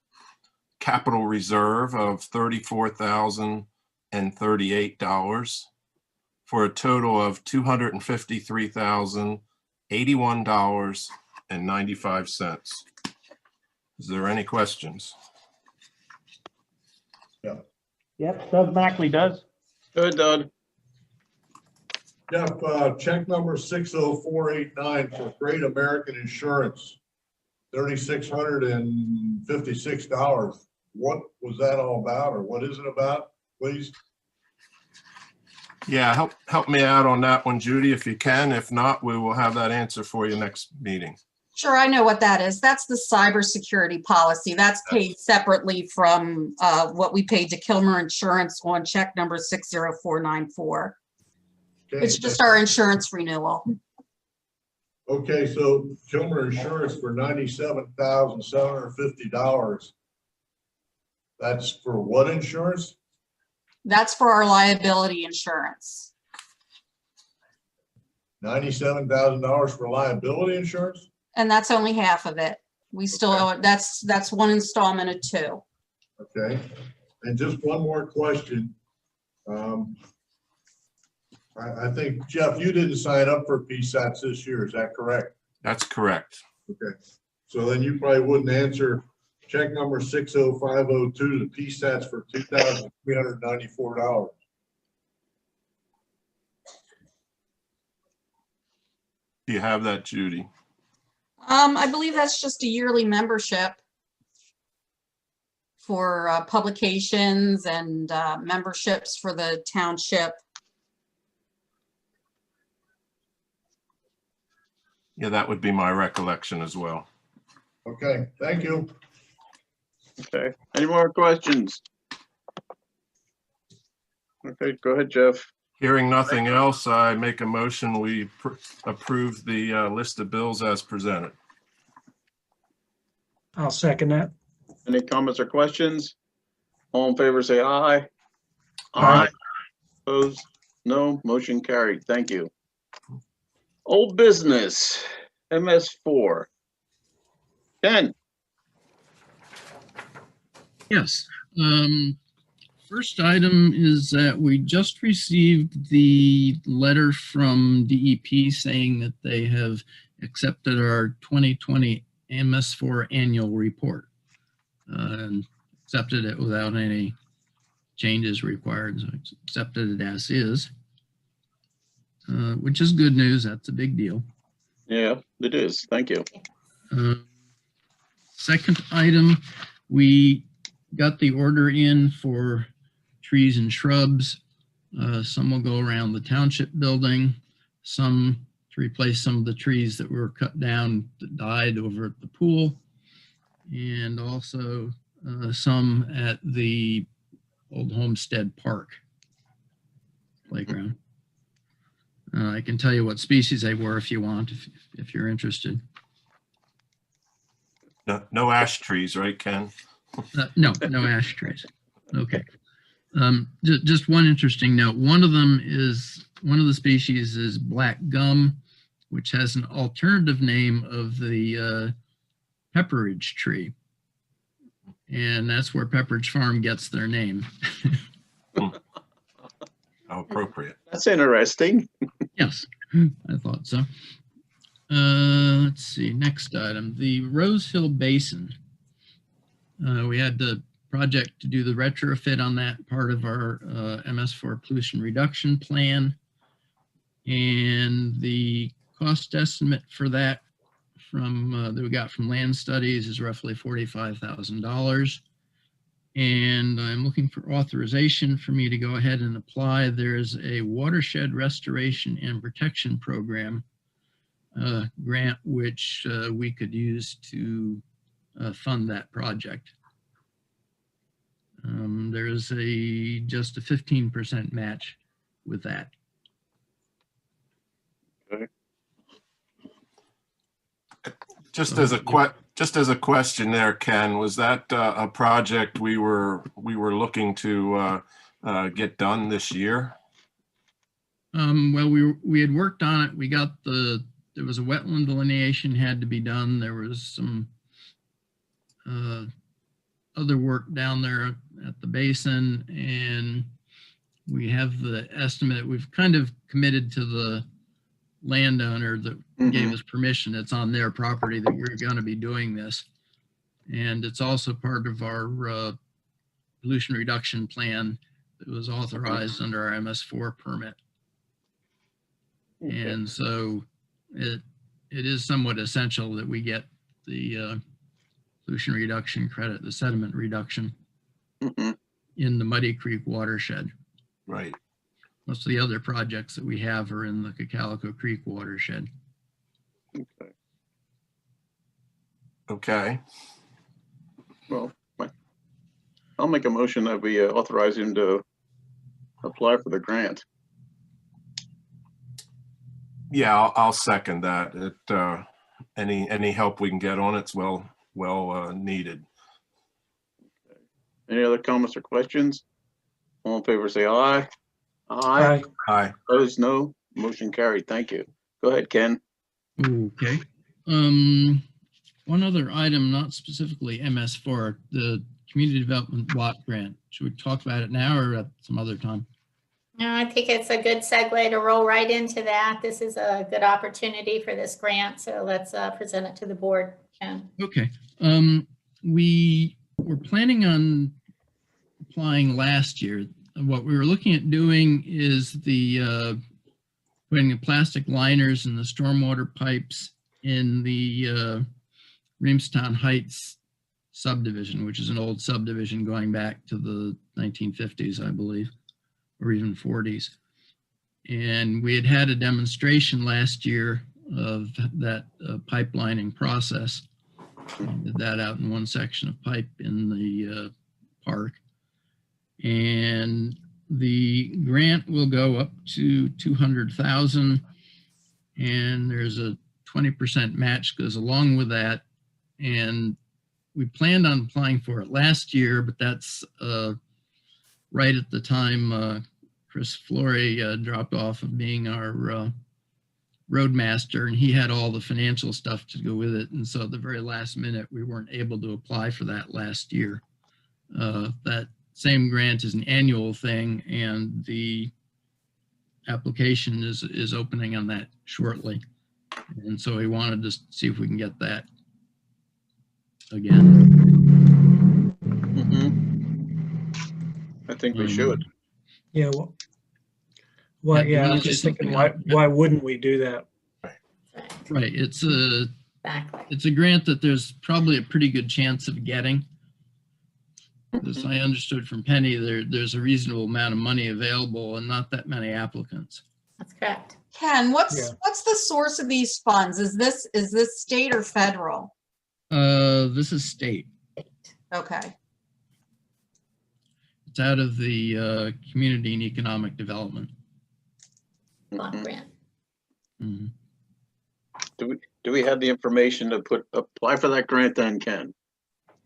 Capital reserve of $34,038 for a total of $253,081.95. Is there any questions? Yep, Doug Mackley does. Good, Doug. Jeff, check number 60489 for Great American Insurance, $3,656. What was that all about, or what is it about, please? Yeah, help me out on that one, Judy, if you can. If not, we will have that answer for you next meeting. Sure, I know what that is. That's the cybersecurity policy. That's paid separately from what we paid to Kilmer Insurance on check number 60494. Okay, It's just our insurance renewal. Okay, so Kilmer Insurance for $97,750. That's for what insurance? That's for our liability insurance. $97,000 for liability insurance? And that's only half of it. We still owe it. That's one installment of two. Okay, and just one more question. I think, Jeff, you didn't sign up for PSATs this year, is that correct? That's correct. Okay, so then you probably wouldn't answer check number 60502 to PSATs for $2,394. Do you have that, Judy? I believe that's just a yearly membership for publications and memberships for the township. Yeah, that would be my recollection as well. Okay, thank you. Okay, any more questions? Okay, go ahead, Jeff. Hearing nothing else, I make a motion, we approve the list of bills as presented. I'll second that. Any comments or questions? All in favor, say aye. Aye. Opposed? No. Motion carried. Thank you. Old business, MS4. Ken. Yes. First item is that we just received the letter from DEP saying that they have accepted our 2020 MS4 annual report. And accepted it without any changes required, so accepted it as is, which is good news. That's a big deal. Yeah, it is. Thank you. Second item, we got the order in for trees and shrubs. Some will go around the township building, some to replace some of the trees that were cut down that died over at the pool, and also some at the old Homestead Park playground. I can tell you what species they were if you want, if you're interested. No ash trees, right, Ken? No ash trees. Okay. Just one interesting note. One of the species is black gum, which has an alternative name of the pepperidge tree. And that's where Pepperidge Farm gets their name. How appropriate. That's interesting. Yes, I thought so. Let's see, next item, the Rose Hill Basin. We had the project to do the retrofit on that part of our MS4 pollution reduction plan. And the cost estimate for that that we got from Land Studies is roughly $45,000. And I'm looking for authorization for me to go ahead and apply. There's a watershed restoration and protection program grant, which we could use to fund that project. There is just a 15% match with that. Okay. Just as a question there, Ken, was that a project we were looking to get done this year? Well, we had worked on it. We got there was a wetland delineation had to be done. There was some other work down there at the basin, and we have the estimate. We've kind of committed to the landowner that gave us permission. It's on their property that we're going to be doing this. And it's also part of our pollution reduction plan that was authorized under our MS4 permit. Okay. And so it is somewhat essential that we get the pollution reduction credit, the sediment reduction in the Muddy Creek watershed. Right. Most of the other projects that we have are in the Cocalico Creek watershed. Okay. Okay. Well, I'll make a motion that we authorize him to apply for the grant. Yeah, I'll second that. Any help we can get on it's well needed. Any other comments or questions? All in favor, say aye. Aye. Aye. Opposed, no. Motion carried. Thank you. Go ahead, Ken. Okay. One other item, not specifically MS4, the Community Development Block Grant. Should we talk about it now or at some other time? No, I think it's a good segue to roll right into that. This is a good opportunity for this grant, so let's present it to the board, Ken. Okay. We were planning on applying last year. What we were looking at doing is putting the plastic liners in the stormwater pipes in the Reamstown Heights subdivision, which is an old subdivision going back to the 1950s, I believe, or even 40s. And we had a demonstration last year of that pipelining process. We did that out in one section of pipe in the park. And the grant will go up to $200,000, and there's a 20% match goes along with that. And we planned on applying for it last year, but that's right at the time Chris Flory dropped off of being our roadmaster, and he had all the financial stuff to go with it. And so at the very last minute, we weren't able to apply for that last year. That same grant is an annual thing, and the application is opening on that shortly. And so we wanted to see if we can get that again. I think we should. Yeah. Well, Yeah, yeah, I'm just thinking, why wouldn't we do that? Right. It's a grant that there's probably a pretty good chance of getting. As I understood from Penny, there's a reasonable amount of money available and not that many applicants. That's correct. Ken, what's the source of these funds? Is this state or federal? This is state. Okay. It's out of the Community and Economic Development Block grant. Do we have the information to apply for that grant then, Ken?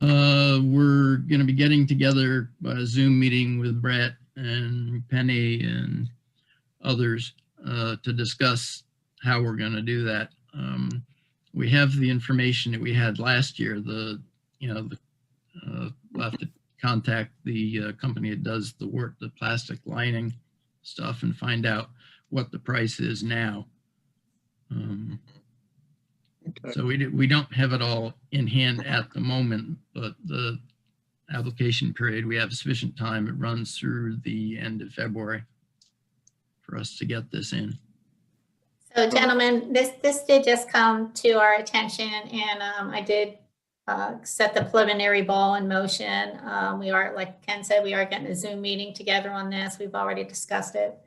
We're going to be getting together by a Zoom meeting with Brett and Penny and others to discuss how we're going to do that. We have the information that we had last year. We'll have to contact the company that does the work, the plastic lining stuff, and find out what the price is now. Okay. So we don't have it all in hand at the moment, but the application period, we have sufficient time. It runs through the end of February for us to get this in. So gentlemen, this did just come to our attention, and I did set the preliminary ball in motion. We are, like Ken said, we are getting a Zoom meeting together on this. We've already discussed it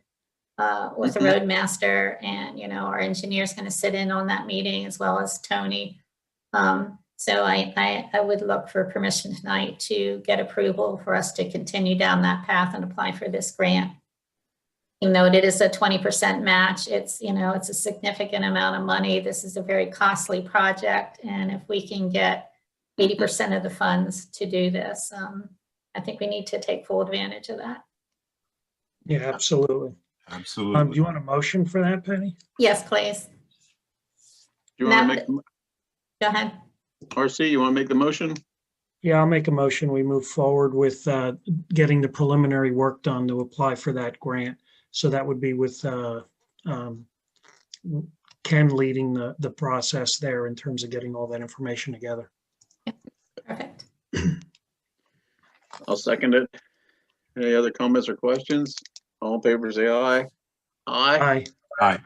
with the roadmaster, and our engineer's going to sit in on that meeting as well as Tony. So I would look for permission tonight to get approval for us to continue down that path and apply for this grant. Even though it is a 20% match, it's, you know, it's a significant amount of money. This is a very costly project. And if we can get 80% of the funds to do this, I think we need to take full advantage of that. Yeah, absolutely. Absolutely. Do you want a motion for that, Penny? Yes, please. Do you want to make, Go ahead. RC, you want to make the motion? Yeah, I'll make a motion. We move forward with getting the preliminary work done to apply for that grant. So that would be with Ken leading the process there in terms of getting all that information together. Perfect. I'll second it. Any other comments or questions? All in favor, say aye. Aye. Aye.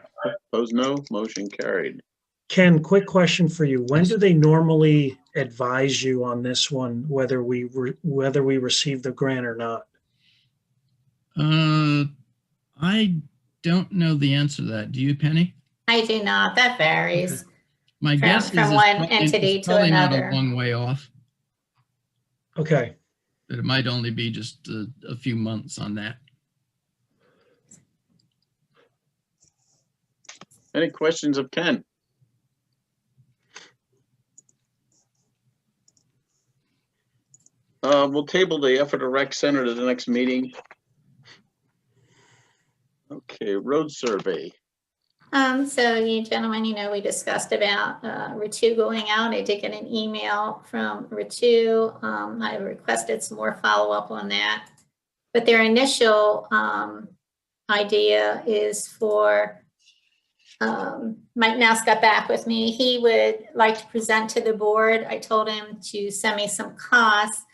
Opposed, no. Motion carried. Ken, quick question for you. When do they normally advise you on this one, whether we receive the grant or not? I don't know the answer to that. Do you, Penny? I do not. That varies. My guess is from it's one probably- entity it's to probably not another. a long way off. Okay. But it might only be just a few months on that. Any questions of Ken? We'll table the effort of rec center to the next meeting. Okay, road survey. So you gentlemen, you know, we discussed about Ritu going out. I did get an email from Ritu. I requested some more follow-up on that. But their initial idea is for, Mike Nouse got back with me. He would like to present to the board. I told him to send me some costs.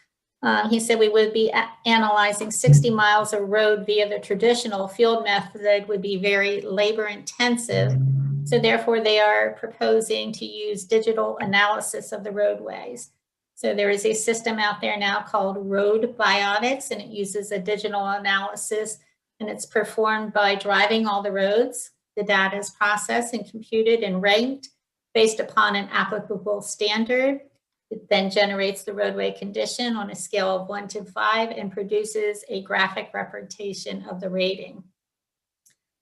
He said we would be analyzing 60 miles of road via the traditional field method would be very labor intensive. So therefore they are proposing to use digital analysis of the roadways. So there is a system out there now called Road Biotics, and it uses a digital analysis, and it's performed by driving all the roads. The data is processed and computed and ranked based upon an applicable standard. It then generates the roadway condition on a scale of 1 to 5 and produces a graphic representation of the rating.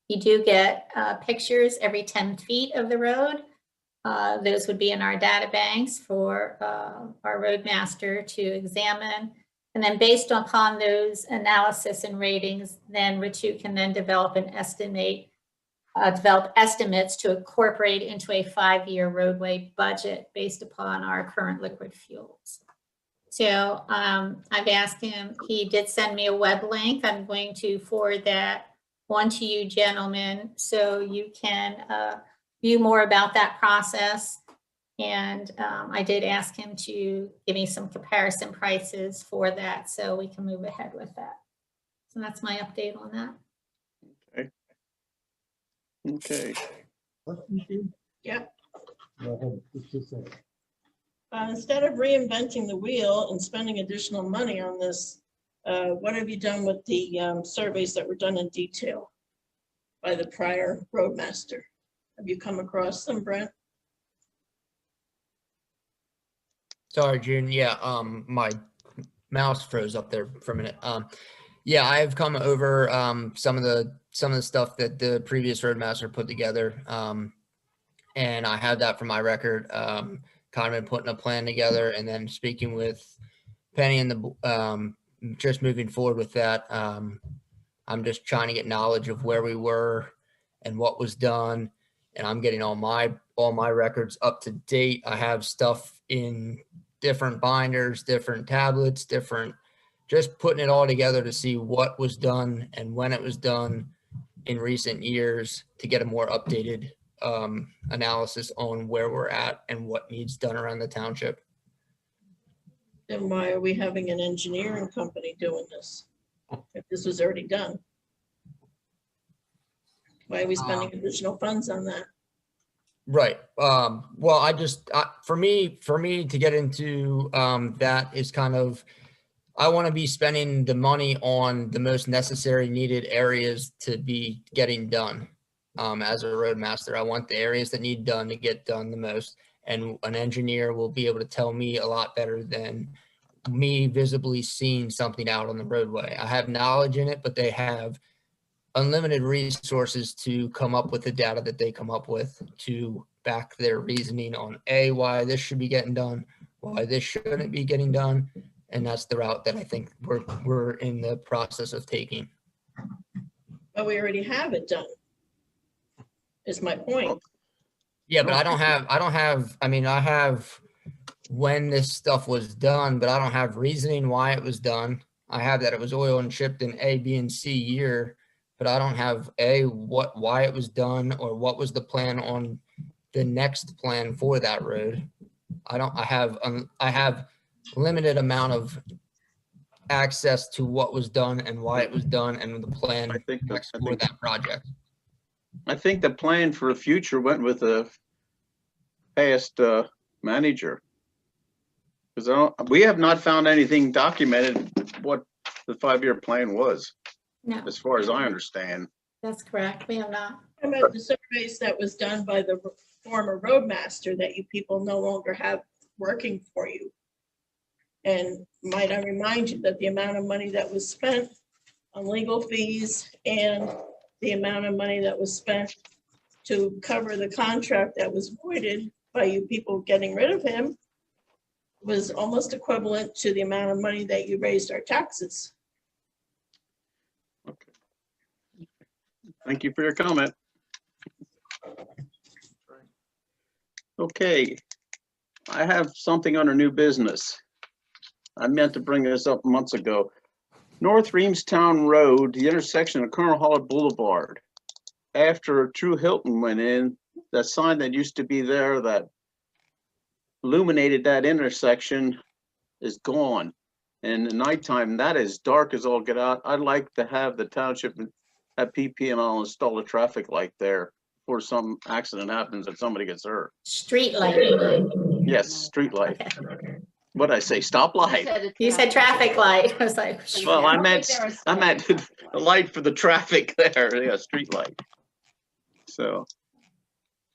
You do get pictures every 10 feet of the road. Those would be in our data banks for our roadmaster to examine. And then based upon those analysis and ratings, then Ritu can then develop an estimate, develop estimates to incorporate into a 5-year roadway budget based upon our current liquid fuels. So I've asked him, he did send me a web link. I'm going to forward that on to you gentlemen so you can view more about that process. And I did ask him to give me some comparison prices for that so we can move ahead with that. So that's my update on that. Okay. Yep. Instead of reinventing the wheel and spending additional money on this, what have you done with the surveys that were done in detail by the prior roadmaster? Have you come across them, Brent? Sorry, June. Yeah, my mouse froze up there for a minute. Yeah, I've come over some of the stuff that the previous roadmaster put together, and I have that for my record. Kind of been putting a plan together, and then speaking with Penny and the just moving forward with that. I'm just trying to get knowledge of where we were and what was done, and I'm getting all my records up to date. I have stuff in different binders, different tablets, just putting it all together to see what was done and when it was done in recent years to get a more updated analysis on where we're at and what needs done around the township. Then why are we having an engineering company doing this? If this was already done? Why are we spending additional funds on that? Right. Well, for me to get into that is kind of, I want to be spending the money on the most necessary needed areas to be getting done. As a roadmaster, I want the areas that need done to get done the most. and an engineer will be able to tell me a lot better than me visibly seeing something out on the roadway. I have knowledge in it, but they have unlimited resources to come up with the data that they come up with to back their reasoning on why this should be getting done, why this shouldn't be getting done. And that's the route that I think we're in the process of taking. But we already have it done, is my point. Yeah, but I have when this stuff was done, but I don't have reasoning why it was done. I have that it was oil and chipped in A, B, and C year, but I don't have why it was done or what was the plan on the next plan for that road. I have limited amount of access to what was done and why it was done and the plan for that project. I think the plan for the future went with the past manager. Because we have not found anything documented what the 5-year plan was, No, as far as I understand. that's correct. We have not. I meant the surveys that was done by the former roadmaster that you people no longer have working for you. And might I remind you that the amount of money that was spent on legal fees and the amount of money that was spent to cover the contract that was voided by you people getting rid of him was almost equivalent to the amount of money that you raised our taxes. Thank you for your comment. Okay, I have something under new business. I meant to bring this up months ago. North Reamstown Road, the intersection of Colonel Holland Boulevard. After True Hilton went in, that sign that used to be there that illuminated that intersection is gone. And at nighttime, that is dark as all get out. I'd like to have the township at PPML install a traffic light there before some accident happens and somebody gets hurt. Street light. Yes, street light. What'd I say? Stoplight? You said traffic light. I was like. Well, I meant the light for the traffic there. Yeah, street light. So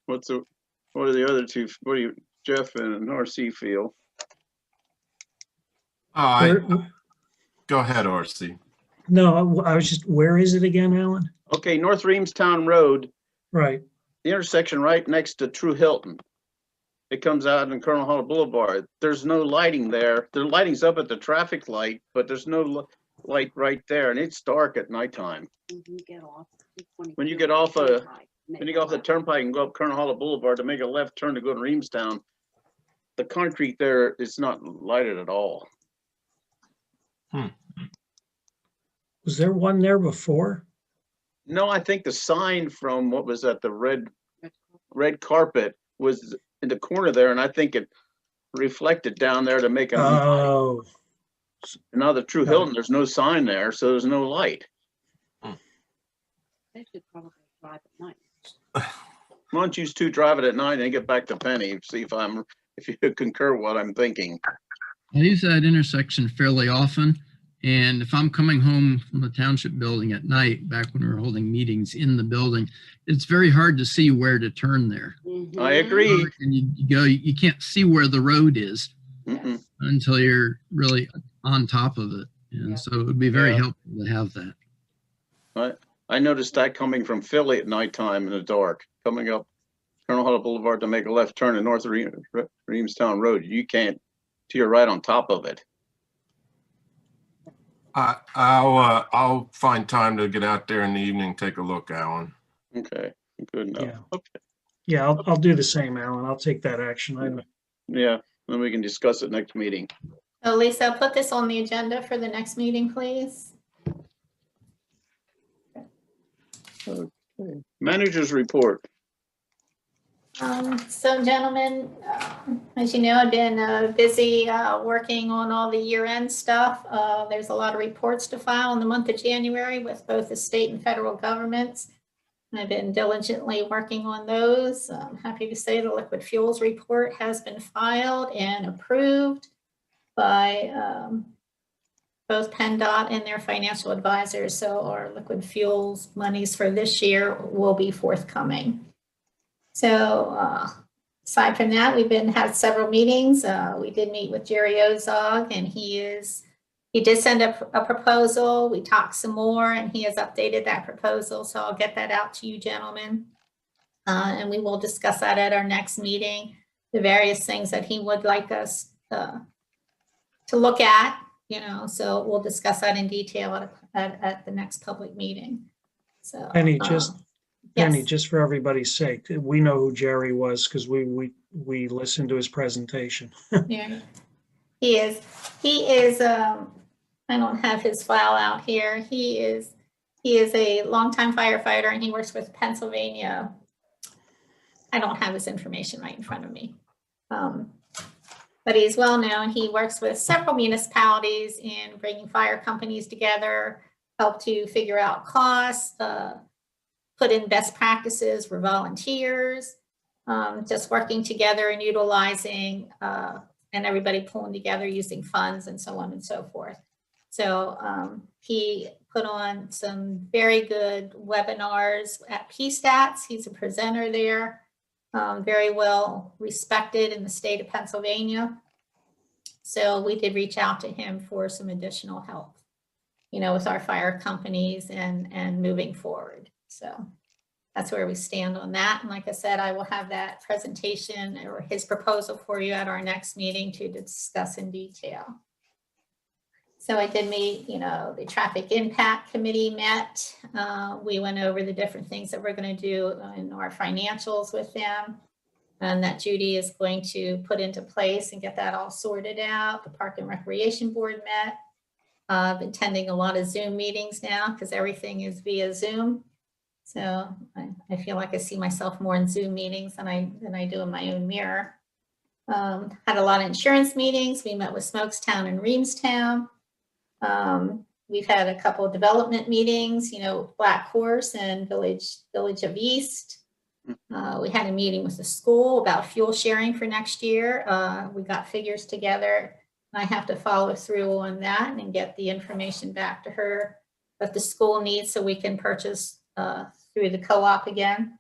what are the other two? What do you, Jeff and RC feel? Go ahead, RC. No, I was just, where is it again, Alan? Okay, North Reamstown Road. Right. The intersection right next to True Hilton. It comes out in Colonel Holland Boulevard. There's no lighting there. The lighting's up at the traffic light, but there's no light right there, and it's dark at nighttime. When you get off the turnpike and go up Colonel Holland Boulevard to make a left turn to go to Reamstown, the concrete there is not lighted at all. Was there one there before? No, I think the sign from what was at the red carpet was in the corner there, and I think it reflected down there to make a. Oh. Now the True Hilton, there's no sign there, so there's no light. They should probably drive at night. Why don't you two drive it at night and get back to Penny, see if you concur what I'm thinking. I use that intersection fairly often. And if I'm coming home from the township building at night, back when we were holding meetings in the building, it's very hard to see where to turn there. I agree. And you can't see where the road is until you're really on top of it. And so it would be very helpful to have that. I noticed that coming from Philly at nighttime in the dark, coming up Colonel Holland Boulevard to make a left turn in North Reamstown Road. You can't, you're right on top of it. I'll find time to get out there in the evening, take a look, Alan. Okay, good enough. Yeah. Okay. Yeah, I'll do the same, Alan. I'll take that action. Yeah, then we can discuss it next meeting. So Lisa, put this on the agenda for the next meeting, please. Okay. Manager's report. So gentlemen, as you know, I've been busy working on all the year-end stuff. There's a lot of reports to file in the month of January with both the state and federal governments. I've been diligently working on those. I'm happy to say the liquid fuels report has been filed and approved by both PennDOT and their financial advisors. So our liquid fuels monies for this year will be forthcoming. So Aside from that, we've had several meetings. We did meet with Jerry Ozog, and he did send a proposal. We talked some more, and he has updated that proposal. So I'll get that out to you gentlemen. And we will discuss that at our next meeting, the various things that he would like us to look at, so we'll discuss that in detail at the next public meeting. So Penny, yes. just for everybody's sake, we know who Jerry was because we listened to his presentation. Yeah, he is, I don't have his file out here. He is a longtime firefighter, and he works with Pennsylvania. I don't have his information right in front of me. But he's well known. He works with several municipalities in bringing fire companies together, help to figure out costs, put in best practices for volunteers, just working together and utilizing, and everybody pulling together using funds and so on and so forth. So he put on some very good webinars at PSTATS. He's a presenter there. Very well respected in the state of Pennsylvania. So we did reach out to him for some additional help, with our fire companies and moving forward. So that's where we stand on that. And like I said, I will have that presentation or his proposal for you at our next meeting to discuss in detail. So I did meet, the traffic impact committee met. We went over the different things that we're going to do in our financials with them, and that Judy is going to put into place and get that all sorted out. The Park and Recreation Board met. I've been attending a lot of Zoom meetings now because everything is via Zoom. So I feel like I see myself more in Zoom meetings than I do in my own mirror. Had a lot of insurance meetings. We met with Smokestown and Reamstown. We've had a couple of development meetings, Black Horse and Village of East. We had a meeting with the school about fuel sharing for next year. We got figures together. I have to follow through on that and get the information back to her that the school needs so we can purchase through the co-op again.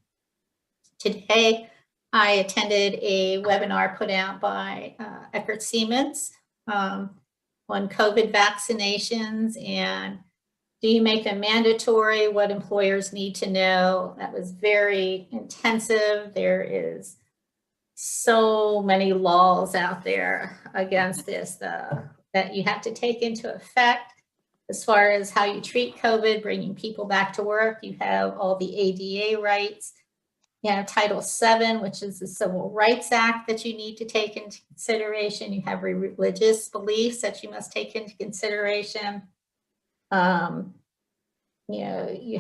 Today, I attended a webinar put out by Eckert Siemens on COVID vaccinations and do you make them mandatory, what employers need to know. That was very intensive. There is so many laws out there against this that you have to take into effect as far as how you treat COVID, bringing people back to work. You have all the ADA rights. You have Title VII, which is the Civil Rights Act that you need to take into consideration. You have religious beliefs that you must take into consideration. You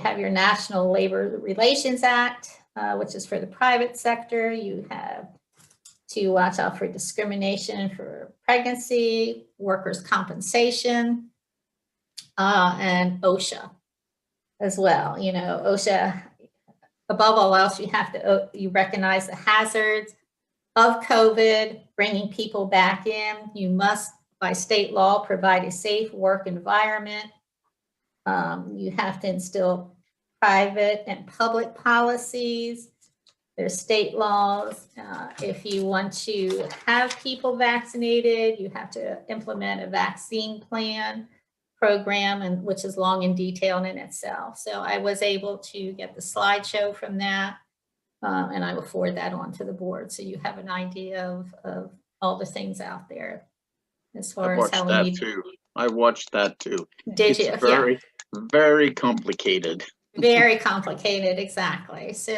have your National Labor Relations Act, which is for the private sector. You have to watch out for discrimination for pregnancy, workers' compensation, and OSHA as well. OSHA, above all else, you recognize the hazards of COVID, bringing people back in. You must, by state law, provide a safe work environment. You have to instill private and public policies. There's state laws. If you want to have people vaccinated, you have to implement a vaccine plan program, and which is long and detailed in itself. So I was able to get the slideshow from that, and I will forward that on to the board so you have an idea of all the things out there as far as how we need. I watched that too. Did you? Very, very complicated. Very complicated, exactly. So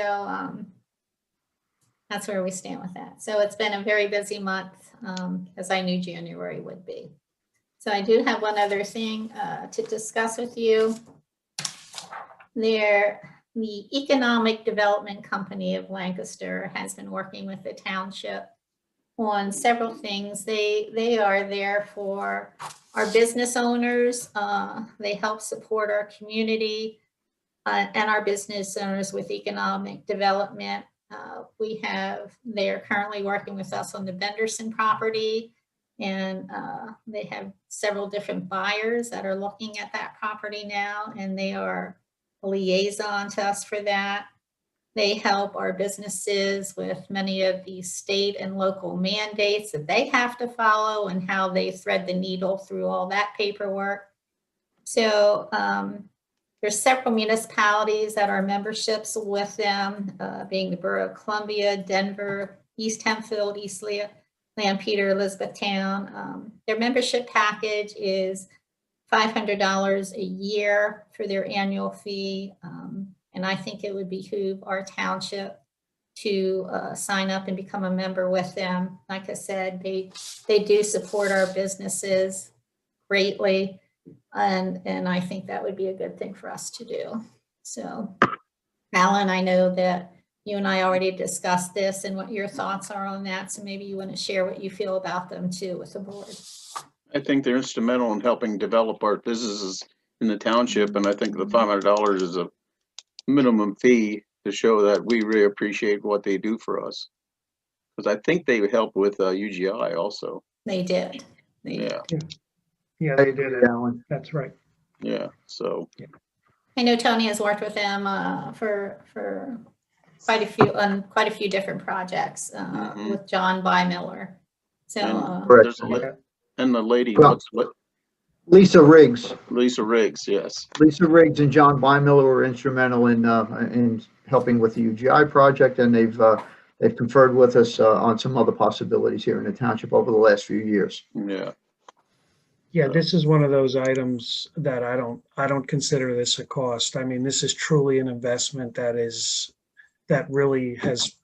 that's where we stand with that. So it's been a very busy month, as I knew January would be. So I do have one other thing to discuss with you. The Economic Development Company of Lancaster has been working with the township on several things. They are there for our business owners. They help support our community and our business owners with economic development. They are currently working with us on the Benderson property, and they have several different buyers that are looking at that property now, and they are a liaison to us for that. They help our businesses with many of the state and local mandates that they have to follow and how they thread the needle through all that paperwork. So there's several municipalities that are memberships with them, being the Borough of Columbia, Denver, East Hempfield, East Lampeter, Elizabethtown. Their membership package is $500 a year for their annual fee. And I think it would behoove our township to sign up and become a member with them. Like I said, they do support our businesses greatly. And I think that would be a good thing for us to do. So, Alan, I know that you and I already discussed this and what your thoughts are on that. So maybe you want to share what you feel about them too with the board. I think they're instrumental in helping develop our businesses in the township, and I think the $500 is a minimum fee to show that we really appreciate what they do for us. Because I think they help with UGI also. They did. Yeah. Yeah, they did, Alan. That's right. Yeah. So. I know Tony has worked with them for quite a few different projects with John Miller. So and the lady, Well, what? Lisa Riggs. Lisa Riggs, yes. Lisa Riggs and John Miller were instrumental in helping with the UGI project, and they've conferred with us on some other possibilities here in the township over the last few years. Yeah. Yeah, this is one of those items that I don't consider this a cost. I mean, this is truly an investment that really has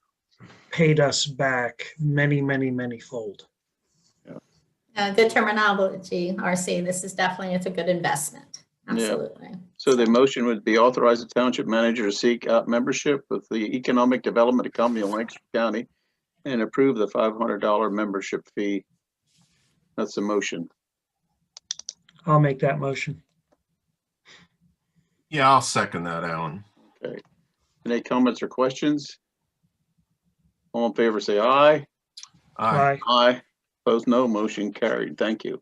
paid us back many fold. Good terminology, RC. This is definitely, it's a good investment. Absolutely. Yeah. So the motion would be authorize the township manager to seek out membership with the Economic Development Company in Lancaster County and approve the $500 membership fee. That's the motion. I'll make that motion. Yeah, I'll second that, Alan. Okay. Any comments or questions? All in favor, say aye. Aye. Aye. Opposed, no. Motion carried. Thank you.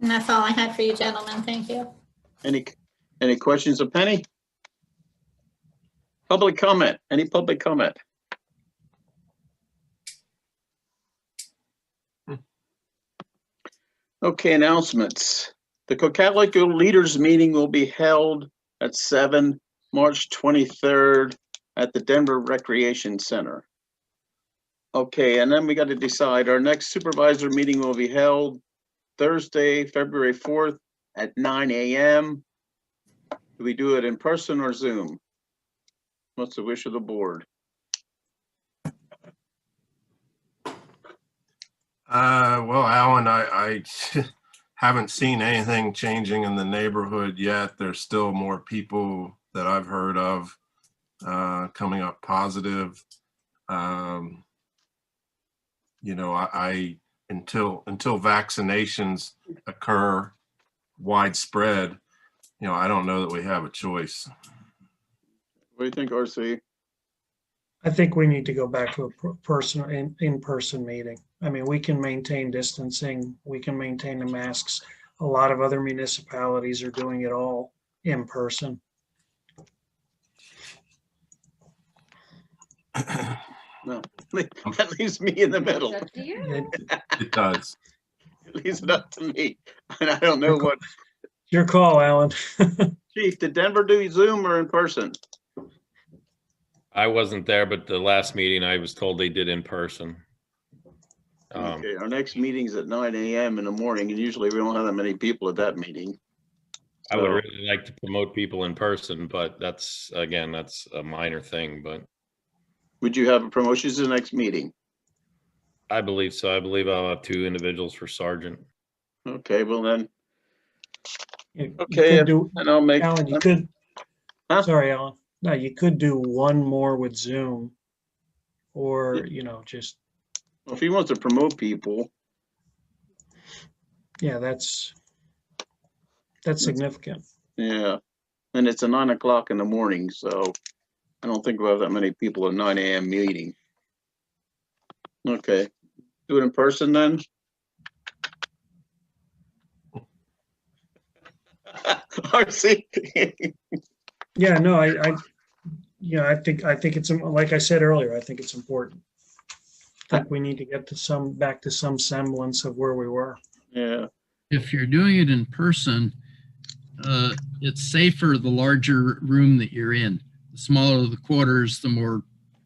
And that's all I had for you, gentlemen. Thank you. Any questions of Penny? Public comment? Any public comment? Okay, announcements. The Cocalico Leaders Meeting will be held at 7 March 23rd at the Denver Recreation Center. Okay, and then we got to decide our next supervisor meeting will be held Thursday, February 4th at 9 a.m. Do we do it in person or Zoom? What's the wish of the board? Well, Alan, I haven't seen anything changing in the neighborhood yet. There's still more people that I've heard of coming up positive. You know, until vaccinations occur widespread, you know, I don't know that we have a choice. What do you think, RC? I think we need to go back to a in-person meeting. I mean, we can maintain distancing, we can maintain the masks. A lot of other municipalities are doing it all in person. No, that leaves me in the middle. It does. It leaves it up to me. And I don't know what. Your call, Alan. Chief, did Denver do Zoom or in person? I wasn't there, but the last meeting I was told they did in person. Okay, our next meeting's at 9 a.m. in the morning, and usually we don't have that many people at that meeting. I would really like to promote people in person, but that's a minor thing, but. Would you have promotions in the next meeting? I believe so. I believe I'll have 2 individuals for sergeant. Okay, well then. Okay, and I'll make. Alan, you could. Sorry, Alan. No, you could do one more with Zoom, or you know, just. Well, if he wants to promote people. Yeah, that's significant. Yeah, and it's a 9 o'clock in the morning, so I don't think we'll have that many people at 9 a.m. meeting. Okay, do it in person then. RC. Yeah, no, Yeah, I think it's, like I said earlier, I think it's important. I think we need to get to back to some semblance of where we were. Yeah. If you're doing it in person, it's safer the larger room that you're in. The smaller the quarters, the more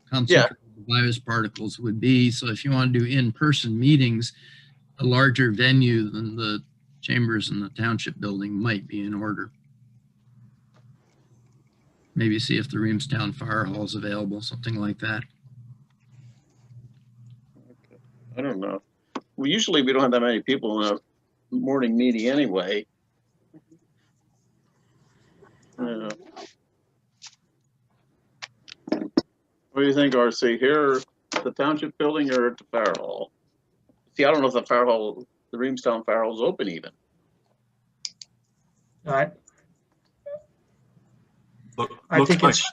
concentrated the virus particles would be. So if you want to do in-person meetings, a larger venue than the chambers in the township building might be in order. Maybe see if the Reamstown Fire Hall is available, something like that. I don't know. Well, usually we don't have that many people in a morning meeting anyway. What do you think, RC? Here, the township building, or at the fire hall? See, I don't know if the fire hall, the Reamstown Fire Hall is open even. I Looks think like it's.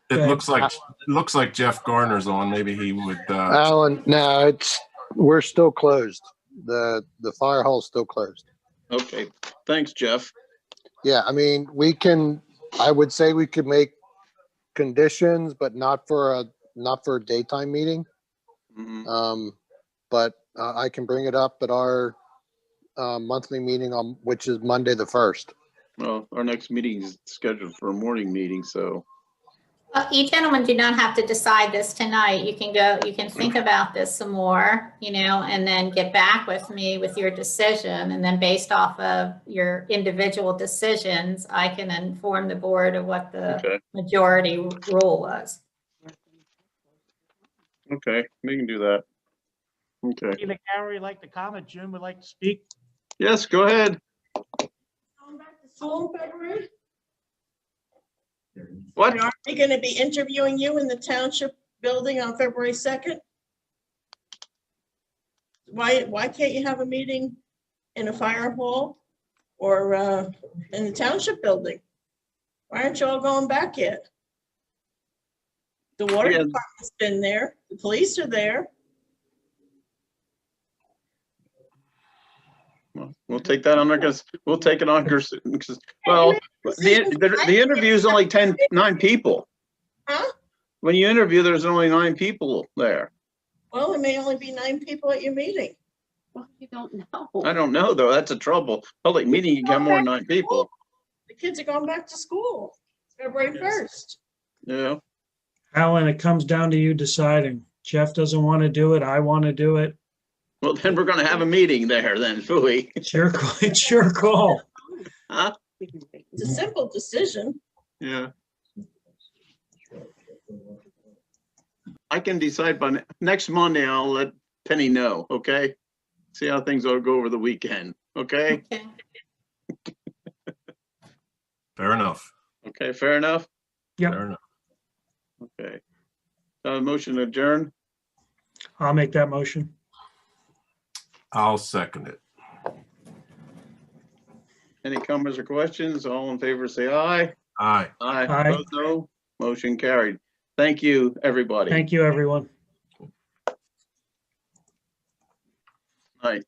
it looks like Jeff Garner's on. Maybe he would. Alan, no, we're still closed. The fire hall's still closed. Okay, thanks, Jeff. Yeah, I mean, I would say we could make conditions, but not for a daytime meeting. Mm-hmm. But I can bring it up at our monthly meeting which is Monday the 1st. Well, our next meeting is scheduled for a morning meeting, so. You gentlemen do not have to decide this tonight. You can think about this some more, and then get back with me with your decision. And then based off of your individual decisions, I can inform the board of what the majority rule was. Okay, we can do that. Okay. Either Gary would like to comment, June would like to speak. Yes, go ahead. Going back to school in February? What? Are they going to be interviewing you in the township building on February 2nd? Why can't you have a meeting in a fire hall or in the township building? Why aren't you all going back yet? The water department's been there. The police are there. We'll take that under, we'll take it on. Well, the interview is only 9 people. Huh? When you interview, there's only 9 people there. Well, there may only be 9 people at your meeting. Well, you don't know. I don't know, though. That's a trouble. Public meeting, you get more than 9 people. The kids are going back to school February 1st. Yeah. Alan, it comes down to you deciding. Jeff doesn't want to do it. I want to do it. Well, then we're going to have a meeting there then, Fooey. It's your call. Huh? It's a simple decision. Yeah. I can decide by next Monday. I'll let Penny know, okay? See how things will go over the weekend, okay? Fair enough. Okay, fair enough? Yep. Fair enough. Okay. Motion to adjourn? I'll make that motion. I'll second it. Any comments or questions? All in favor, say aye. Aye. Aye. Aye. Opposed, no. Motion carried. Thank you, everybody. Thank you, everyone. Aye.